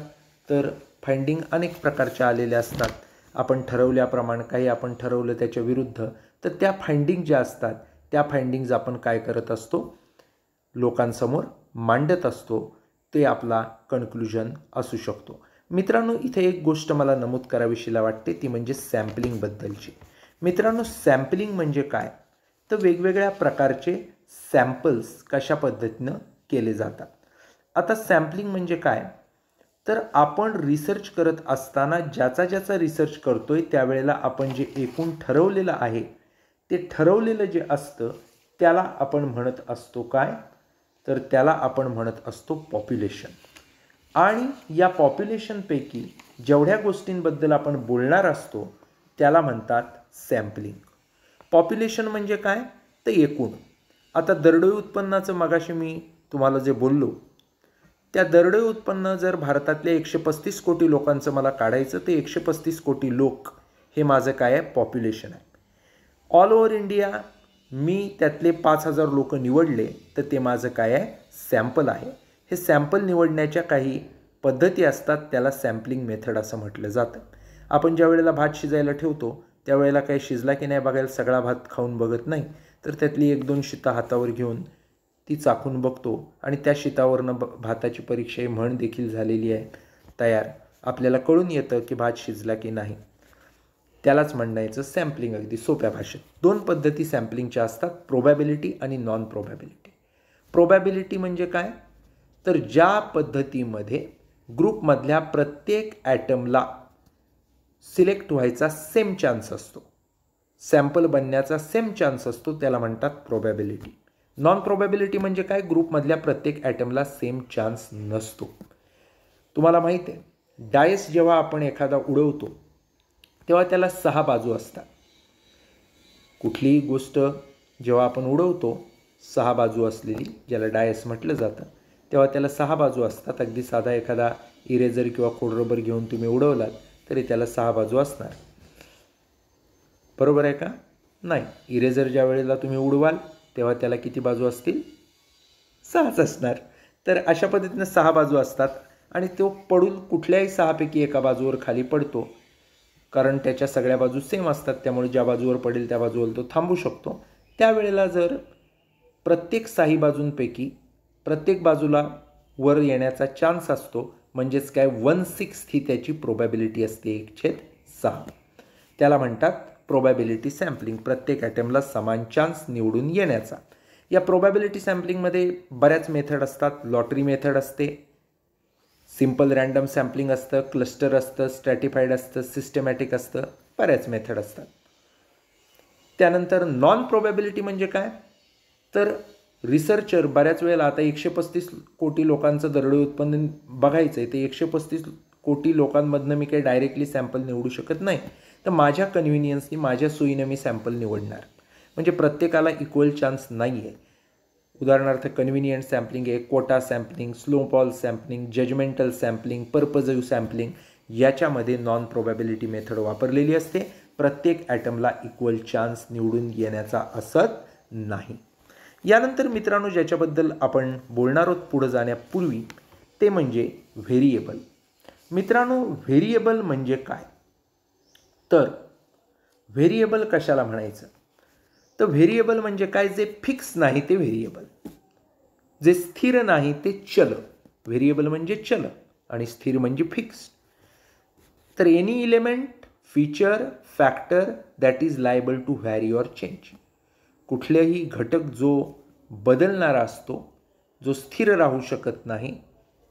तर फाइंडिंग अनेक प्रकारच्या आलेल्या असतात. आपण ठरवल्याप्रमाणे, काही आपण ठरवलं त्याच्या विरुद्ध, तर त्या फाइंडिंग ज्या असतात त्या फाइंडिंग्ज आपण काय करत असतो, लोकांसमोर मांडत असतो. ते आपला कन्क्ल्युजन असू शकतो. मित्रांनो, इथे एक गोष्ट मला नमूद करावीशी वाटते, ती म्हणजे सॅम्पलिंगबद्दलची. मित्रांनो, सॅम्पलिंग म्हणजे काय, तर वेगवेगळ्या प्रकारचे सॅम्पल्स कशा पद्धतीनं केले जातात. आता सॅम्पलिंग म्हणजे काय, तर आपण रिसर्च करत असताना ज्याचा रिसर्च करतोय त्यावेळेला आपण जे एकूण ठरवलेलं आहे ते ठरवलेलं जे असतं त्याला आपण म्हणत असतो काय, तर त्याला आपण म्हणत असतो पॉप्युलेशन. आणि या पॉप्युलेशनपैकी जेवढ्या गोष्टींबद्दल आपण बोलणार असतो त्याला म्हणतात सॅम्पलिंग. पॉप्युलेशन म्हणजे काय, तर एकूण. आता दरडोई उत्पन्नाचं मगाशी मी तुम्हाला जे बोललो, त्या दरडोई उत्पन्न जर भारतातल्या 135 कोटी लोकांचं मला काढायचं, ते 135 कोटी लोक हे माझं काय आहे, पॉप्युलेशन आहे. ऑल ओव्हर इंडिया मी त्यातले 5000 लोक निवडले तर ते माझं काय आहे, सॅम्पल आहे. हे सॅम्पल निवडण्याच्या काही पद्धती असतात, त्याला सॅम्पलिंग मेथड असं म्हटलं जातं. आपण ज्या वेळेला भात शिजायला ठेवतो त्यावेळेला काही शिजला की नाही बघायला सगळा भात खाऊन बघत नाही, तर त्यातली 1-2 शिता हातावर घेऊन ती चाखून बघतो आणि त्या शितावरनं भाताची परीक्षा म्हण देखील झालेली आहे तयार. आपल्याला कळून येतं की भात शिजला की नाही. त्यालाच म्हणायचं सॅम्पलिंग. अगदी सोप्या भाषेत 2 पद्धती सॅम्पलिंगच्या असतात, प्रोबॅबिलिटी आणि नॉन प्रोबॅबिलिटी. प्रोबॅबिलिटी म्हणजे काय, तर ज्या पद्धतीमध्ये ग्रुपमधल्या प्रत्येक ॲटमला सिलेक्ट व्हायचा सेम चान्स असतो, सॅम्पल बनण्याचा सेम चान्स असतो, त्याला म्हणतात प्रोबॅबिलिटी. नॉन प्रोबॅबिलिटी म्हणजे काय, ग्रुपमधल्या प्रत्येक ॲटमला सेम चान्स नसतो. तुम्हाला माहीत आहे, डायस जेव्हा आपण एखादा उडवतो तेव्हा त्याला 6 बाजू असतात. कुठलीही गोष्ट जेव्हा आपण उडवतो 6 बाजू असलेली, ज्याला डायस म्हटलं जातं, तेव्हा त्याला 6 बाजू असतात. अगदी साधा एखादा इरेझर किंवा खोडरबर घेऊन तुम्ही उडवलात तरी त्याला 6 बाजू असणार. बरोबर आहे का? नाही, इरेझर ज्या वेळेला तुम्ही उडवाल तेव्हा त्याला किती बाजू असतील? 6च असणार. तर अशा पद्धतीने 6 बाजू असतात आणि तो पडून कुठल्याही 6 पैकी एका बाजूवर खाली पडतो, कारण त्याच्या सगळ्या बाजू सेम असतात. त्यामुळे ज्या बाजूवर पडेल त्या बाजूवर तो थांबू शकतो. त्यावेळेला जर प्रत्येक 6 बाजूंपैकी प्रत्येक बाजूला वर येण्याचा चान्स असतो, म्हणजेच काय 1/6 ही त्याची प्रोबॅबिलिटी असते, 1/6. त्याला म्हणतात प्रोबॅबिलिटी सॅम्पलिंग, प्रत्येक ॲटमला समान चान्स निवडून येण्याचा. या प्रोबॅबिलिटी सॅम्पलिंगमध्ये बऱ्याच मेथड असतात. लॉटरी मेथड असते, सिम्पल रँडम सॅम्पलिंग असतं, क्लस्टर असतं, स्ट्रॅटिफाईड असतं, सिस्टमॅटिक असतं, बऱ्याच मेथड असतात. त्यानंतर नॉन प्रोबॅबिलिटी म्हणजे काय, तर रिसर्चर बऱ्याच वेळेला, आता 135 कोटी लोकांचं दरडोई उत्पन्न बघायचं आहे, ते 135 कोटी लोकांमधनं मी काही डायरेक्टली सॅम्पल निवडू शकत नाही, तर माझ्या कन्व्हिनियन्सनी, माझ्या सोयीनं मी सॅम्पल निवडणार. म्हणजे प्रत्येकाला इक्वल चान्स नाही आहे. उदाहरणार्थ कन्व्हिनियंट सॅम्पलिंग आहे, quota sampling, snowball sampling, judgemental sampling, purposive sampling, याच्यामध्ये नॉन प्रोबॅबिलिटी मेथड वापरलेली असते. प्रत्येक ॲटमला इक्वल चान्स निवडून येण्याचा असत नाही. यानंतर मित्रांनो ज्याच्याबद्दल आपण बोलणार आहोत पुढे जाण्यापूर्वी, ते म्हणजे व्हेरिएबल. मित्रांनो व्हेरिएबल म्हणजे काय, तर व्हेरिएबल कशाला म्हणायचं, तर व्हेरिएबल म्हणजे काय, जे फिक्स नाही ते व्हेरिएबल, जे स्थिर नाही ते चल. व्हेरिएबल म्हणजे चल आणि स्थिर म्हणजे फिक्स. तर any element, feature, factor that is liable to vary or change. कुठलेही घटक जो बदलणारा असतो, जो स्थिर राहू शकत नाही,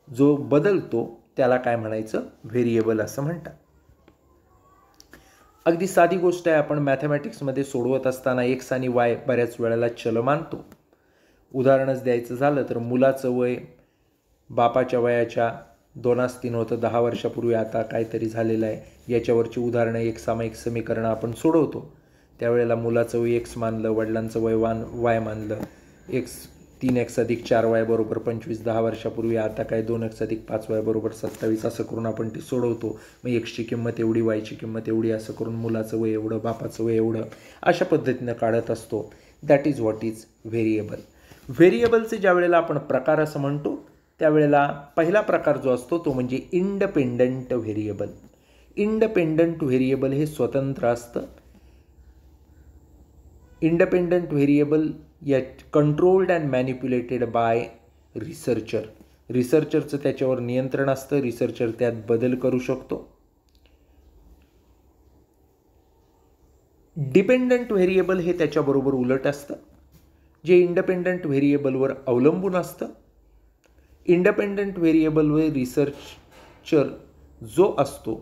जो बदलतो, त्याला काय म्हणायचं, व्हेरिएबल असं म्हणतात. अगदी साधी गोष्ट आहे, आपण मॅथमॅटिक्समध्ये सोडवत असताना एक्स आणि वाय बऱ्याच वेळेला चल मानतो. उदाहरणच द्यायचं झालं तर मुलाचं वय बापाच्या वयाच्या 2-3 होतं, 10 वर्षापूर्वी आता काहीतरी झालेलं आहे. याच्यावरची उदाहरणं, एक सामायिक समीकरणं आपण सोडवतो. त्यावेळेला मुलाचं वय एक्स मानलं, वडिलांचं वय वाय मानलं. 3x + 4y = 25, 10 वर्षापूर्वी. आता काय 2x + 5y = 27, असं करून आपण ते सोडवतो. मग एक्सची किंमत एवढी, वायची किंमत एवढी, असं करून मुलाचं वय एवढं, बापाचं वय एवढं, अशा पद्धतीनं काढत असतो. That is what is variable. व्हेरिएबलचे ज्या वेळेला आपण प्रकार असं म्हणतो, त्यावेळेला पहिला प्रकार जो असतो तो म्हणजे इंडिपेंडंट व्हेरिएबल. इंडिपेंडंट व्हेरिएबल हे स्वतंत्र असतं. Independent variable yet controlled and manipulated by researcher. रिसर्चरचं त्याच्यावर नियंत्रण असतं, रिसर्चर त्यात बदल करू शकतो. डिपेंडंट व्हेरिएबल हे त्याच्याबरोबर उलट असतं, जे इंडिपेंडंट व्हेरिएबलवर अवलंबून असतं. इंडिपेंडंट व्हेरिएबलवर रिसर्चर जो असतो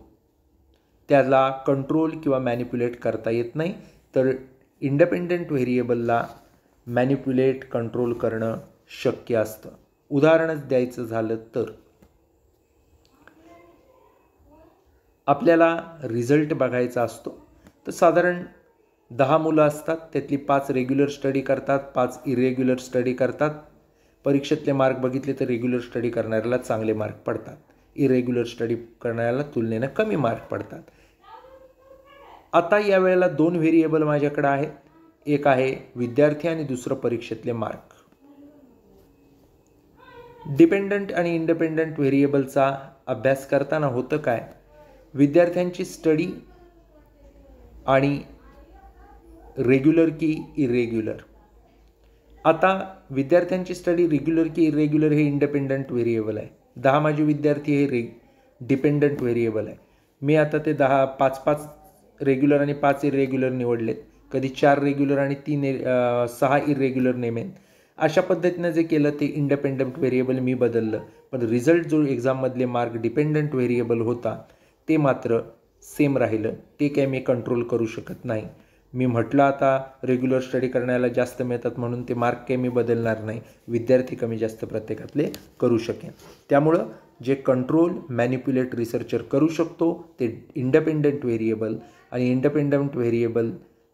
त्याला कंट्रोल किंवा मॅनिप्युलेट करता येत नाही, तर इंडिपेंडंट व्हेरिएबलला मॅनिप्युलेट, कंट्रोल करणं शक्य असतं. उदाहरणच द्यायचं झालं तर आपल्याला रिझल्ट बघायचा असतो, तर साधारण 10 मुलं असतात, त्यातली 5 रेग्युलर स्टडी करतात, 5 इरेग्युलर स्टडी करतात. परीक्षेतले मार्क बघितले तर रेग्युलर स्टडी करणाऱ्याला चांगले मार्क पडतात, इरेग्युलर स्टडी करणाऱ्याला तुलनेनं कमी मार्क पडतात. आता या वेळेला 2 व्हेरिएबल माझ्याकडे आहेत. एक आहे विद्यार्थी आणि दुसरं परीक्षेतले मार्क. डिपेंडंट आणि इंडिपेंडंट व्हेरिएबलचा अभ्यास करताना होतं काय, विद्यार्थ्यांची स्टडी आणि रेग्युलर की इरेग्युलर. आता विद्यार्थ्यांची स्टडी रेग्युलर की इरेग्युलर हे इंडिपेंडंट व्हेरिएबल आहे. 10 माझे विद्यार्थी हे डिपेंडंट व्हेरिएबल आहे. मी आता ते 5 रेग्युलर आणि 5 इरेग्युलर निवडलेत. कधी 4 रेग्युलर आणि 6 इरेग्युलर नेमेन. अशा पद्धतीनं जे केलं ते इंडिपेंडंट व्हेरिएबल मी बदललं. पण रिझल्ट जो एक्झाममधले मार्क डिपेंडंट व्हेरिएबल होता ते मात्र सेम राहिलं. ते काही मी कंट्रोल करू शकत नाही. मी म्हटलं आता रेग्युलर स्टडी करण्याला जास्त मिळतात म्हणून ते मार्क काही मी बदलणार नाही. विद्यार्थी कमी जास्त प्रत्येकातले करू शकेन. त्यामुळं जे कंट्रोल मॅनिप्युलेट रिसर्चर करू शकतो ते इंडिपेंडंट व्हेरिएबल, आणि इंडिपेंडंट व्हेरिएबल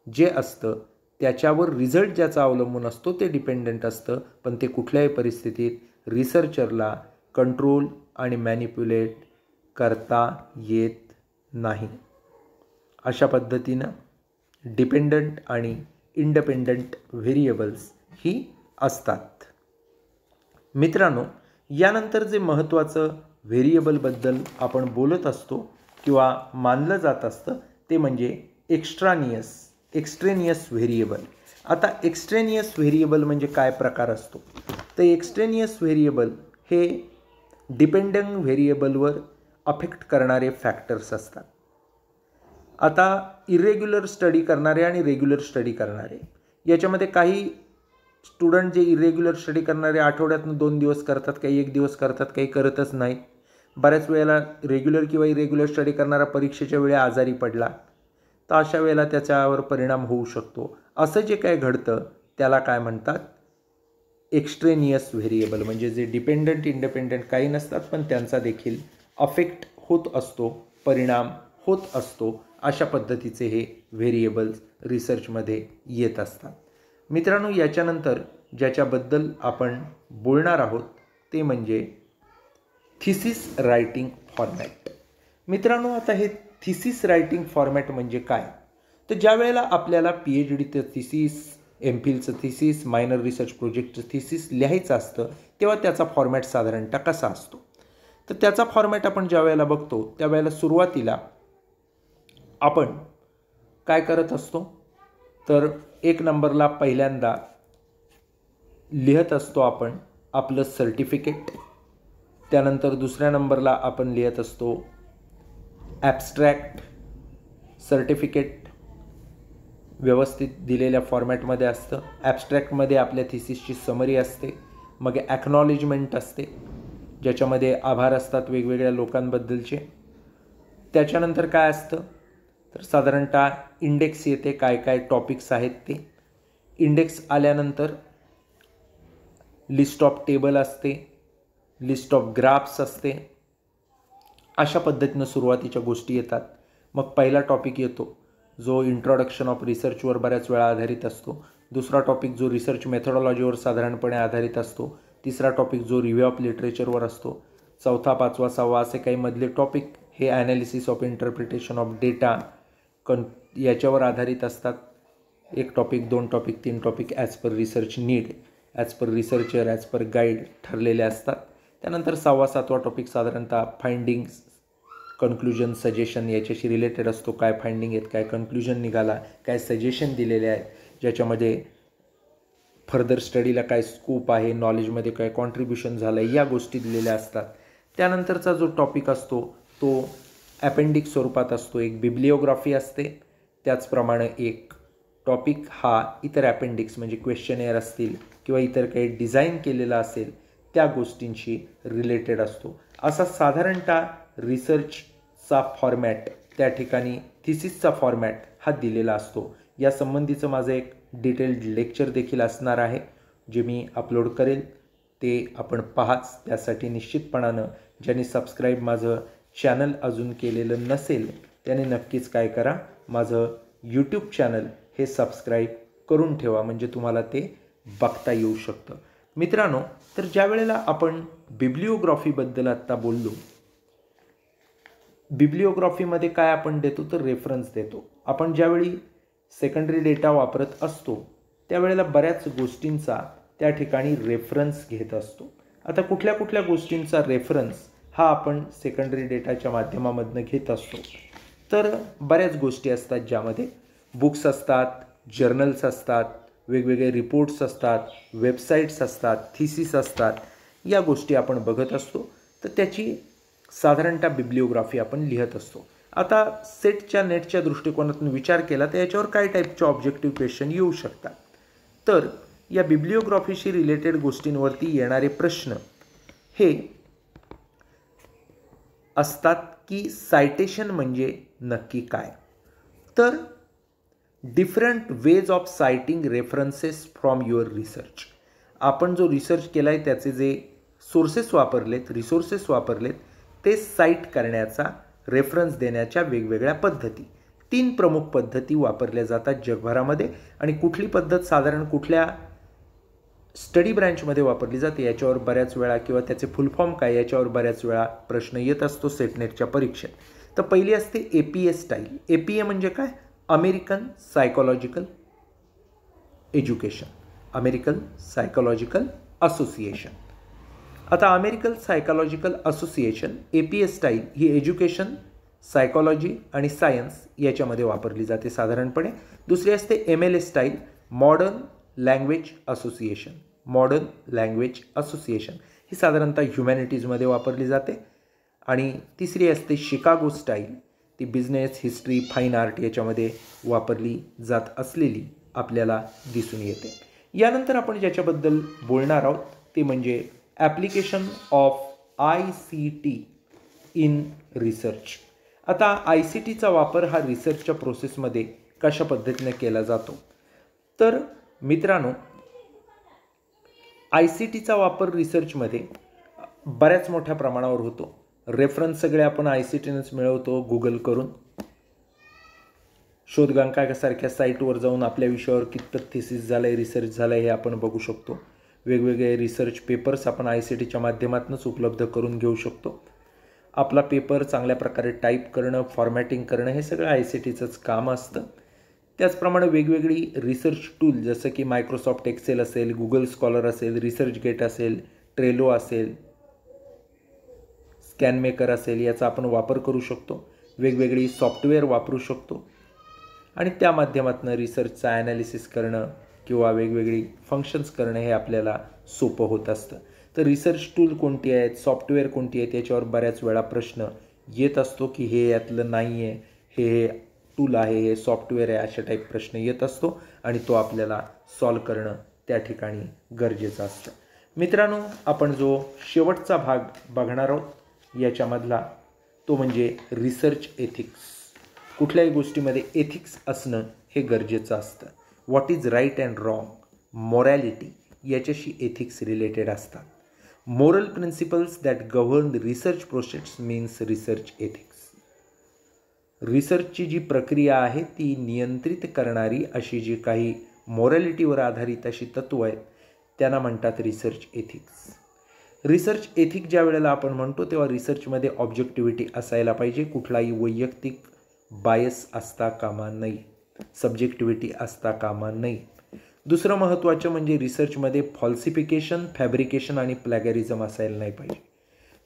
जे असतं त्याच्यावर रिझल्ट ज्याचा अवलंबून असतो ते डिपेंडंट असतं. पण ते कुठल्याही परिस्थितीत रिसर्चरला कंट्रोल आणि मॅनिप्युलेट करता येत नाही. अशा पद्धतीनं डिपेंडंट आणि इंडिपेंडंट व्हेरिएबल्स ही असतात. मित्रांनो, यानंतर जे महत्त्वाचं व्हेरिएबलबद्दल आपण बोलत असतो किंवा मानलं जात असतं ते म्हणजे एक्स्ट्रेनियस व्हेरिएबल. आता एक्स्ट्रेनियस व्हेरिएबल म्हणजे काय प्रकार असतो, तर एक्स्ट्रेनियस व्हेरिएबल हे डिपेंडंट व्हेरिएबलवर अफेक्ट करणारे फॅक्टर्स असतात. आता इरेग्युलर स्टडी करणारे आणि रेग्युलर स्टडी करणारे याच्यामध्ये काही स्टुडंट जे इरेग्युलर स्टडी करणारे आठवड्यातून 2 दिवस करतात, काही 1 दिवस करतात, काही करतच नाही. बऱ्याच वेळेला रेग्युलर किंवा इरेग्युलर स्टडी करणारा परीक्षेच्या वेळी आजारी पडला तर अशा वेळेला त्याच्यावर परिणाम होऊ शकतो. असं जे काय घडतं त्याला काय म्हणतात, एक्स्ट्रेनियस व्हेरिएबल. म्हणजे जे डिपेंडंट इंडिपेंडंट काही नसतात पण त्यांचा देखील अफेक्ट होत असतो, परिणाम होत असतो. अशा पद्धतीचे हे व्हेरिएबल्स रिसर्चमध्ये येत असतात. मित्रांनो, याच्यानंतर ज्याच्याबद्दल आपण बोलणार आहोत ते म्हणजे थिसिस रायटिंग फॉर्मॅट. मित्रांनो, आता हे थिसिस रायटिंग फॉर्मॅट म्हणजे काय, तर ज्या वेळेला आपल्याला PhDचं थिसिस, MPhilचं थिसिस, मायनर रिसर्च प्रोजेक्टचं थिसिस लिहायचं असतं तेव्हा त्याचा फॉर्मॅट साधारणतः कसा असतो, तर त्याचा फॉर्मॅट आपण ज्या वेळेला बघतो त्यावेळेला सुरुवातीला आपण काय करत असतो, तर 1 नंबरला पहिल्यांदा लिहत असतो आपण आपलं सर्टिफिकेट. त्यानंतर 2ऱ्या नंबरला आपण लिहत असतो ॲब्स्ट्रॅक्ट. सर्टिफिकेट व्यवस्थित दिलेल्या फॉर्मॅटमध्ये असतं. ॲब्स्ट्रॅक्टमध्ये आपल्या थिसिसची समरी असते. मग ॲक्नॉलेजमेंट असते ज्याच्यामध्ये आभार असतात वेगवेगळ्या लोकांबद्दलचे. त्याच्यानंतर काय असतं, तर साधारणतः इंडेक्स येते, काय काय टॉपिक्स आहेत ते. इंडेक्स आल्यानंतर लिस्ट ऑफ टेबल असते, लिस्ट ऑफ ग्राफ्स असते. अशा पद्धतीनं सुरुवातीच्या गोष्टी येतात. मग पहिला टॉपिक येतो जो इंट्रोडक्शन ऑफ रिसर्चवर बऱ्याच वेळा आधारित असतो. 2रा टॉपिक जो रिसर्च मेथोडॉलॉजीवर साधारणपणे आधारित असतो. 3रा टॉपिक जो रिव्ह्यू ऑफ लिटरेचरवर असतो. 4था, 5वा, 6वा असे काही मधले टॉपिक हे analysis of interpretation of data याच्यावर आधारित असतात. 1 topic, 2 topic, 3 topic as per research need, as per researcher, as per guide ठरलेले असतात. त्यानंतर 6वा, 7वा टॉपिक साधारणतः फाइंडिंग्स, कन्क्लुजन, सजेशन याच्याशी रिलेटेड असतो. काय फाइंडिंग आहेत, काय कन्क्लुजन निघाला, काय सजेशन दिलेले आहेत, ज्याच्यामध्ये फर्दर स्टडीला काय स्कोप आहे, नॉलेजमध्ये काय कॉन्ट्रीब्युशन झालं आहे, या गोष्टी दिलेल्या असतात. त्यानंतरचा जो टॉपिक असतो तो अपेंडिक्स स्वरूपात असतो. एक बिब्लिओग्राफी असते. त्याचप्रमाणे एक टॉपिक हा इतर अपेंडिक्स म्हणजे क्वेश्चनेअर असतील किंवा इतर काही डिझाईन केलेला असेल त्या गोष्टींशी रिलेटेड असतो. असा साधारणतः रिसर्चचा फॉर्मॅट त्या ठिकाणी थिसिसचा फॉर्मॅट हा दिलेला असतो. या संबंधीचं माझं एक डिटेल्ड लेक्चर देखील असणार आहे जे मी अपलोड करेल. ते आपण पाहाच. त्यासाठी निश्चितपणानं ज्यांनी सबस्क्राईब माझं चॅनल अजून केलेलं नसेल त्याने नक्कीच काय करा, माझं यूट्यूब चॅनल हे सबस्क्राईब करून ठेवा म्हणजे तुम्हाला ते बघता येऊ शकतं. मित्रांनो, तर ज्या वेळेला आपण बिब्लिओग्राफीबद्दल आत्ता बोललो, बिब्लिओग्राफीमध्ये काय आपण देतो तर रेफरन्स देतो. आपण ज्यावेळी सेकंडरी डेटा वापरत असतो त्यावेळेला बऱ्याच गोष्टींचा त्या ठिकाणी रेफरन्स घेत असतो. आता कुठल्या कुठल्या गोष्टींचा रेफरन्स हा आपण सेकंडरी डेटाच्या माध्यमामधनं घेत असतो, तर बऱ्याच गोष्टी असतात ज्यामध्ये बुक्स असतात, जर्नल्स असतात, वेगवेगळे रिपोर्ट्स असतात, वेबसाईट्स असतात, थिसिस असतात, या गोष्टी आपण बघत असतो. तर त्याची साधारणतः बिब्लिओग्राफी आपण लिहित असतो. आता सेटच्या नेटच्या दृष्टिकोनातून विचार केला तर याच्यावर काय टाईपचे ऑब्जेक्टिव्ह क्वेश्चन येऊ शकतात. तर या बिब्लिओग्राफीशी रिलेटेड गोष्टींवरती येणारे प्रश्न हे असतात की सायटेशन म्हणजे नक्की काय. तर different ways of sighting references from your research. आपण जो रिसर्च केला आहे त्याचे जे सोर्सेस वापरलेत, रिसोर्सेस वापरलेत, ते साईट करण्याचा, रेफरन्स देण्याच्या वेगवेगळ्या पद्धती, 3 प्रमुख पद्धती वापरल्या जातात जगभरामध्ये. आणि कुठली पद्धत साधारण कुठल्या स्टडी ब्रँचमध्ये वापरली जाते याच्यावर बऱ्याच वेळा, किंवा त्याचे फुल फॉर्म काय याच्यावर बऱ्याच वेळा प्रश्न येत असतो सेटनेटच्या परीक्षेत. तर पहिली असते APA स्टाईल. APA म्हणजे काय? American psychological education, American psychological association. आता American psychological association APA style ही एज्युकेशन, सायकोलॉजी आणि सायन्स याच्यामध्ये वापरली जाते साधारणपणे. दुसरी असते MLA style, modern language association, modern language association ही साधारणतः ह्युमॅनिटीजमध्ये वापरली जाते. आणि तिसरी असते शिकागो स्टाईल, ती बिझनेस, हिस्ट्री, फाईन आर्ट याच्यामध्ये वापरली जात असलेली आपल्याला दिसून येते. यानंतर आपण ज्याच्याबद्दल बोलणार आहोत ते म्हणजे application of ICT in research. आता ICTचा वापर हा रिसर्चच्या प्रोसेसमध्ये कशा पद्धतीने केला जातो. तर मित्रांनो, ICTचा वापर रिसर्चमध्ये बऱ्याच मोठ्या प्रमाणावर होतो. रेफरन्स सगळे आपण ICTनेच मिळवतो गुगल करून. शोधगंकासारख्या साईटवर जाऊन आपल्या विषयावर कितपत थिसिस झालं आहे, रिसर्च झालं आहे हे आपण बघू शकतो. वेगवेगळे रिसर्च पेपर्स आपण ICTच्या माध्यमातूनच उपलब्ध करून घेऊ शकतो. आपला पेपर चांगल्या प्रकारे टाईप करणं, फॉर्मॅटिंग करणं हे सगळं ICTचंच काम असतं. त्याचप्रमाणे वेगवेगळी रिसर्च टूल जसं की मायक्रोसॉफ्ट एक्सेल असेल, गुगल स्कॉलर असेल, रिसर्च गेट असेल, ट्रेलो असेल, स्कॅनमेकर असेल, याचा आपण वापर करू शकतो. वेगवेगळी सॉफ्टवेअर वापरू शकतो आणि त्या माध्यमातून रिसर्चचा ॲनालिसिस करणं किंवा वेगवेगळी फंक्शन्स करणं हे आपल्याला सोपं होत असतं. तर रिसर्च टूल कोणती आहेत, सॉफ्टवेअर कोणती आहेत याच्यावर बऱ्याच वेळा प्रश्न येत असतो की हे यातलं नाही आहे, हे टूल आहे, हे सॉफ्टवेअर आहे, अशा टाईप प्रश्न येत असतो आणि तो आपल्याला सॉल्व करणं त्या ठिकाणी गरजेचं असतं. मित्रांनो, आपण जो शेवटचा भाग बघणार आहोत याच्यामधला तो म्हणजे रिसर्च एथिक्स. कुठल्याही गोष्टीमध्ये एथिक्स असणं हे गरजेचं असतं. What is right and wrong, morality याच्याशी एथिक्स रिलेटेड असतात. Moral principles that govern research process means research ethics. रिसर्चची जी प्रक्रिया आहे ती नियंत्रित करणारी अशी जी काही मॉरॅलिटीवर आधारित अशी तत्त्व आहेत त्यांना म्हणतात रिसर्च एथिक्स. रिसर्च एथिक ज्या वेळेला आपण म्हणतो तेव्हा रिसर्चमध्ये ऑब्जेक्टिव्हिटी असायला पाहिजे. कुठलाही वैयक्तिक बायस असता कामा नये, सब्जेक्टिव्हिटी असता कामा नये. दुसरं महत्त्वाचं म्हणजे रिसर्चमध्ये फॉल्सिफिकेशन, फॅब्रिकेशन आणि प्लॅगॅरिझम असायला नाही पाहिजे.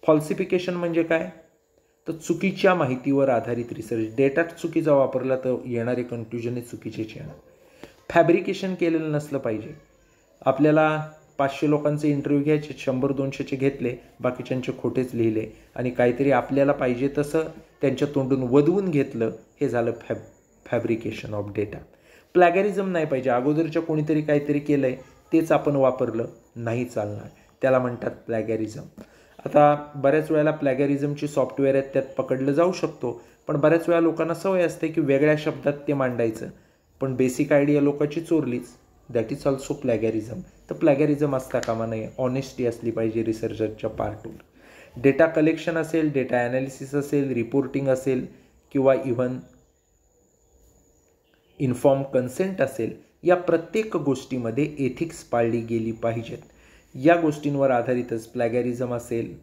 फॉल्सिफिकेशन म्हणजे काय, तर चुकीच्या माहितीवर आधारित रिसर्च, डेटा चुकीचा वापरला तर येणारे कन्क्ल्युजन चुकीचेच येणार. फॅब्रिकेशन केलेलं नसलं पाहिजे. आपल्याला 500 लोकांचे इंटरव्ह्यू घ्यायचे, 100-200चे घेतले, बाकीच्यांचे खोटेच लिहिले आणि काहीतरी आपल्याला पाहिजे तसं त्यांच्या तोंडून वदवून घेतलं, हे झालं फॅब्रिकेशन ऑफ डेटा. प्लॅगॅरिझम नाही पाहिजे. अगोदरच्या कोणीतरी काहीतरी केलं आहे तेच आपण वापरलं, नाही चालणार, त्याला म्हणतात प्लॅगॅरिझम. आता बऱ्याच वेळेला प्लॅगॅरिझमची सॉफ्टवेअर आहेत त्यात पकडलं जाऊ शकतो, पण बऱ्याच वेळा लोकांना सवय असते की वेगळ्या शब्दात ते मांडायचं, पण बेसिक आयडिया लोकांची चोरलीच, दॅट इज ऑल्सो प्लॅगॅरिझम. तर प्लॅगॅरिझम असता कामा नये. ऑनेस्टी असली पाहिजे रिसर्चरच्या पार्टवर. डेटा कलेक्शन असेल, डेटा ॲनालिसिस असेल, रिपोर्टिंग असेल किंवा इव्हन इन्फॉर्म कन्सेंट असेल, या प्रत्येक गोष्टीमध्ये एथिक्स पाळली गेली पाहिजेत. या गोष्टींवर आधारितच प्लॅगॅरिझम असेल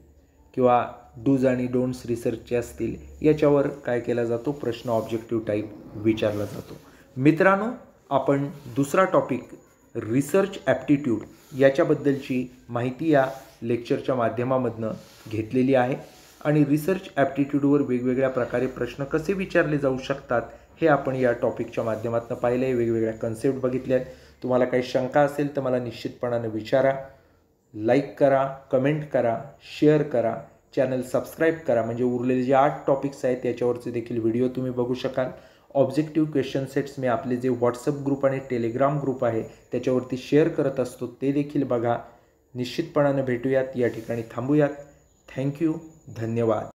किंवा डूज आणि डोंट्स रिसर्चचे असतील याच्यावर काय केला जातो, प्रश्न ऑब्जेक्टिव्ह टाईप विचारला जातो. मित्रांनो, आपण दुसरा टॉपिक रिसर्च ॲप्टिट्यूड याच्याबद्दलची माहिती या लेक्चरच्या माध्यमामधनं घेतलेली आहे आणि रिसर्च ॲप्टिट्यूडवर वेगवेगळ्या प्रकारे प्रश्न कसे विचारले जाऊ शकतात हे आपण या टॉपिकच्या माध्यमातून पाहिलं आहे. वेगवेगळ्या कन्सेप्ट बघितल्या आहेत. तुम्हाला काही शंका असेल तर मला निश्चितपणाने विचारा. लाईक करा, कमेंट करा, शेअर करा, चॅनल सबस्क्राईब करा, म्हणजे उरलेले जे 8 टॉपिक्स आहेत त्याच्यावरचे देखील व्हिडिओ तुम्ही बघू शकाल. ऑब्जेक्टिव्ह क्वेश्चन सेट्स मी आपले जे व्हॉट्सअप ग्रुप आणि टेलिग्राम ग्रुप आहे त्याच्यावरती शेअर करत असतो, ते देखील बघा. निश्चितपणाने भेटूयात. या ठिकाणी थांबूयात. थँक्यू. धन्यवाद.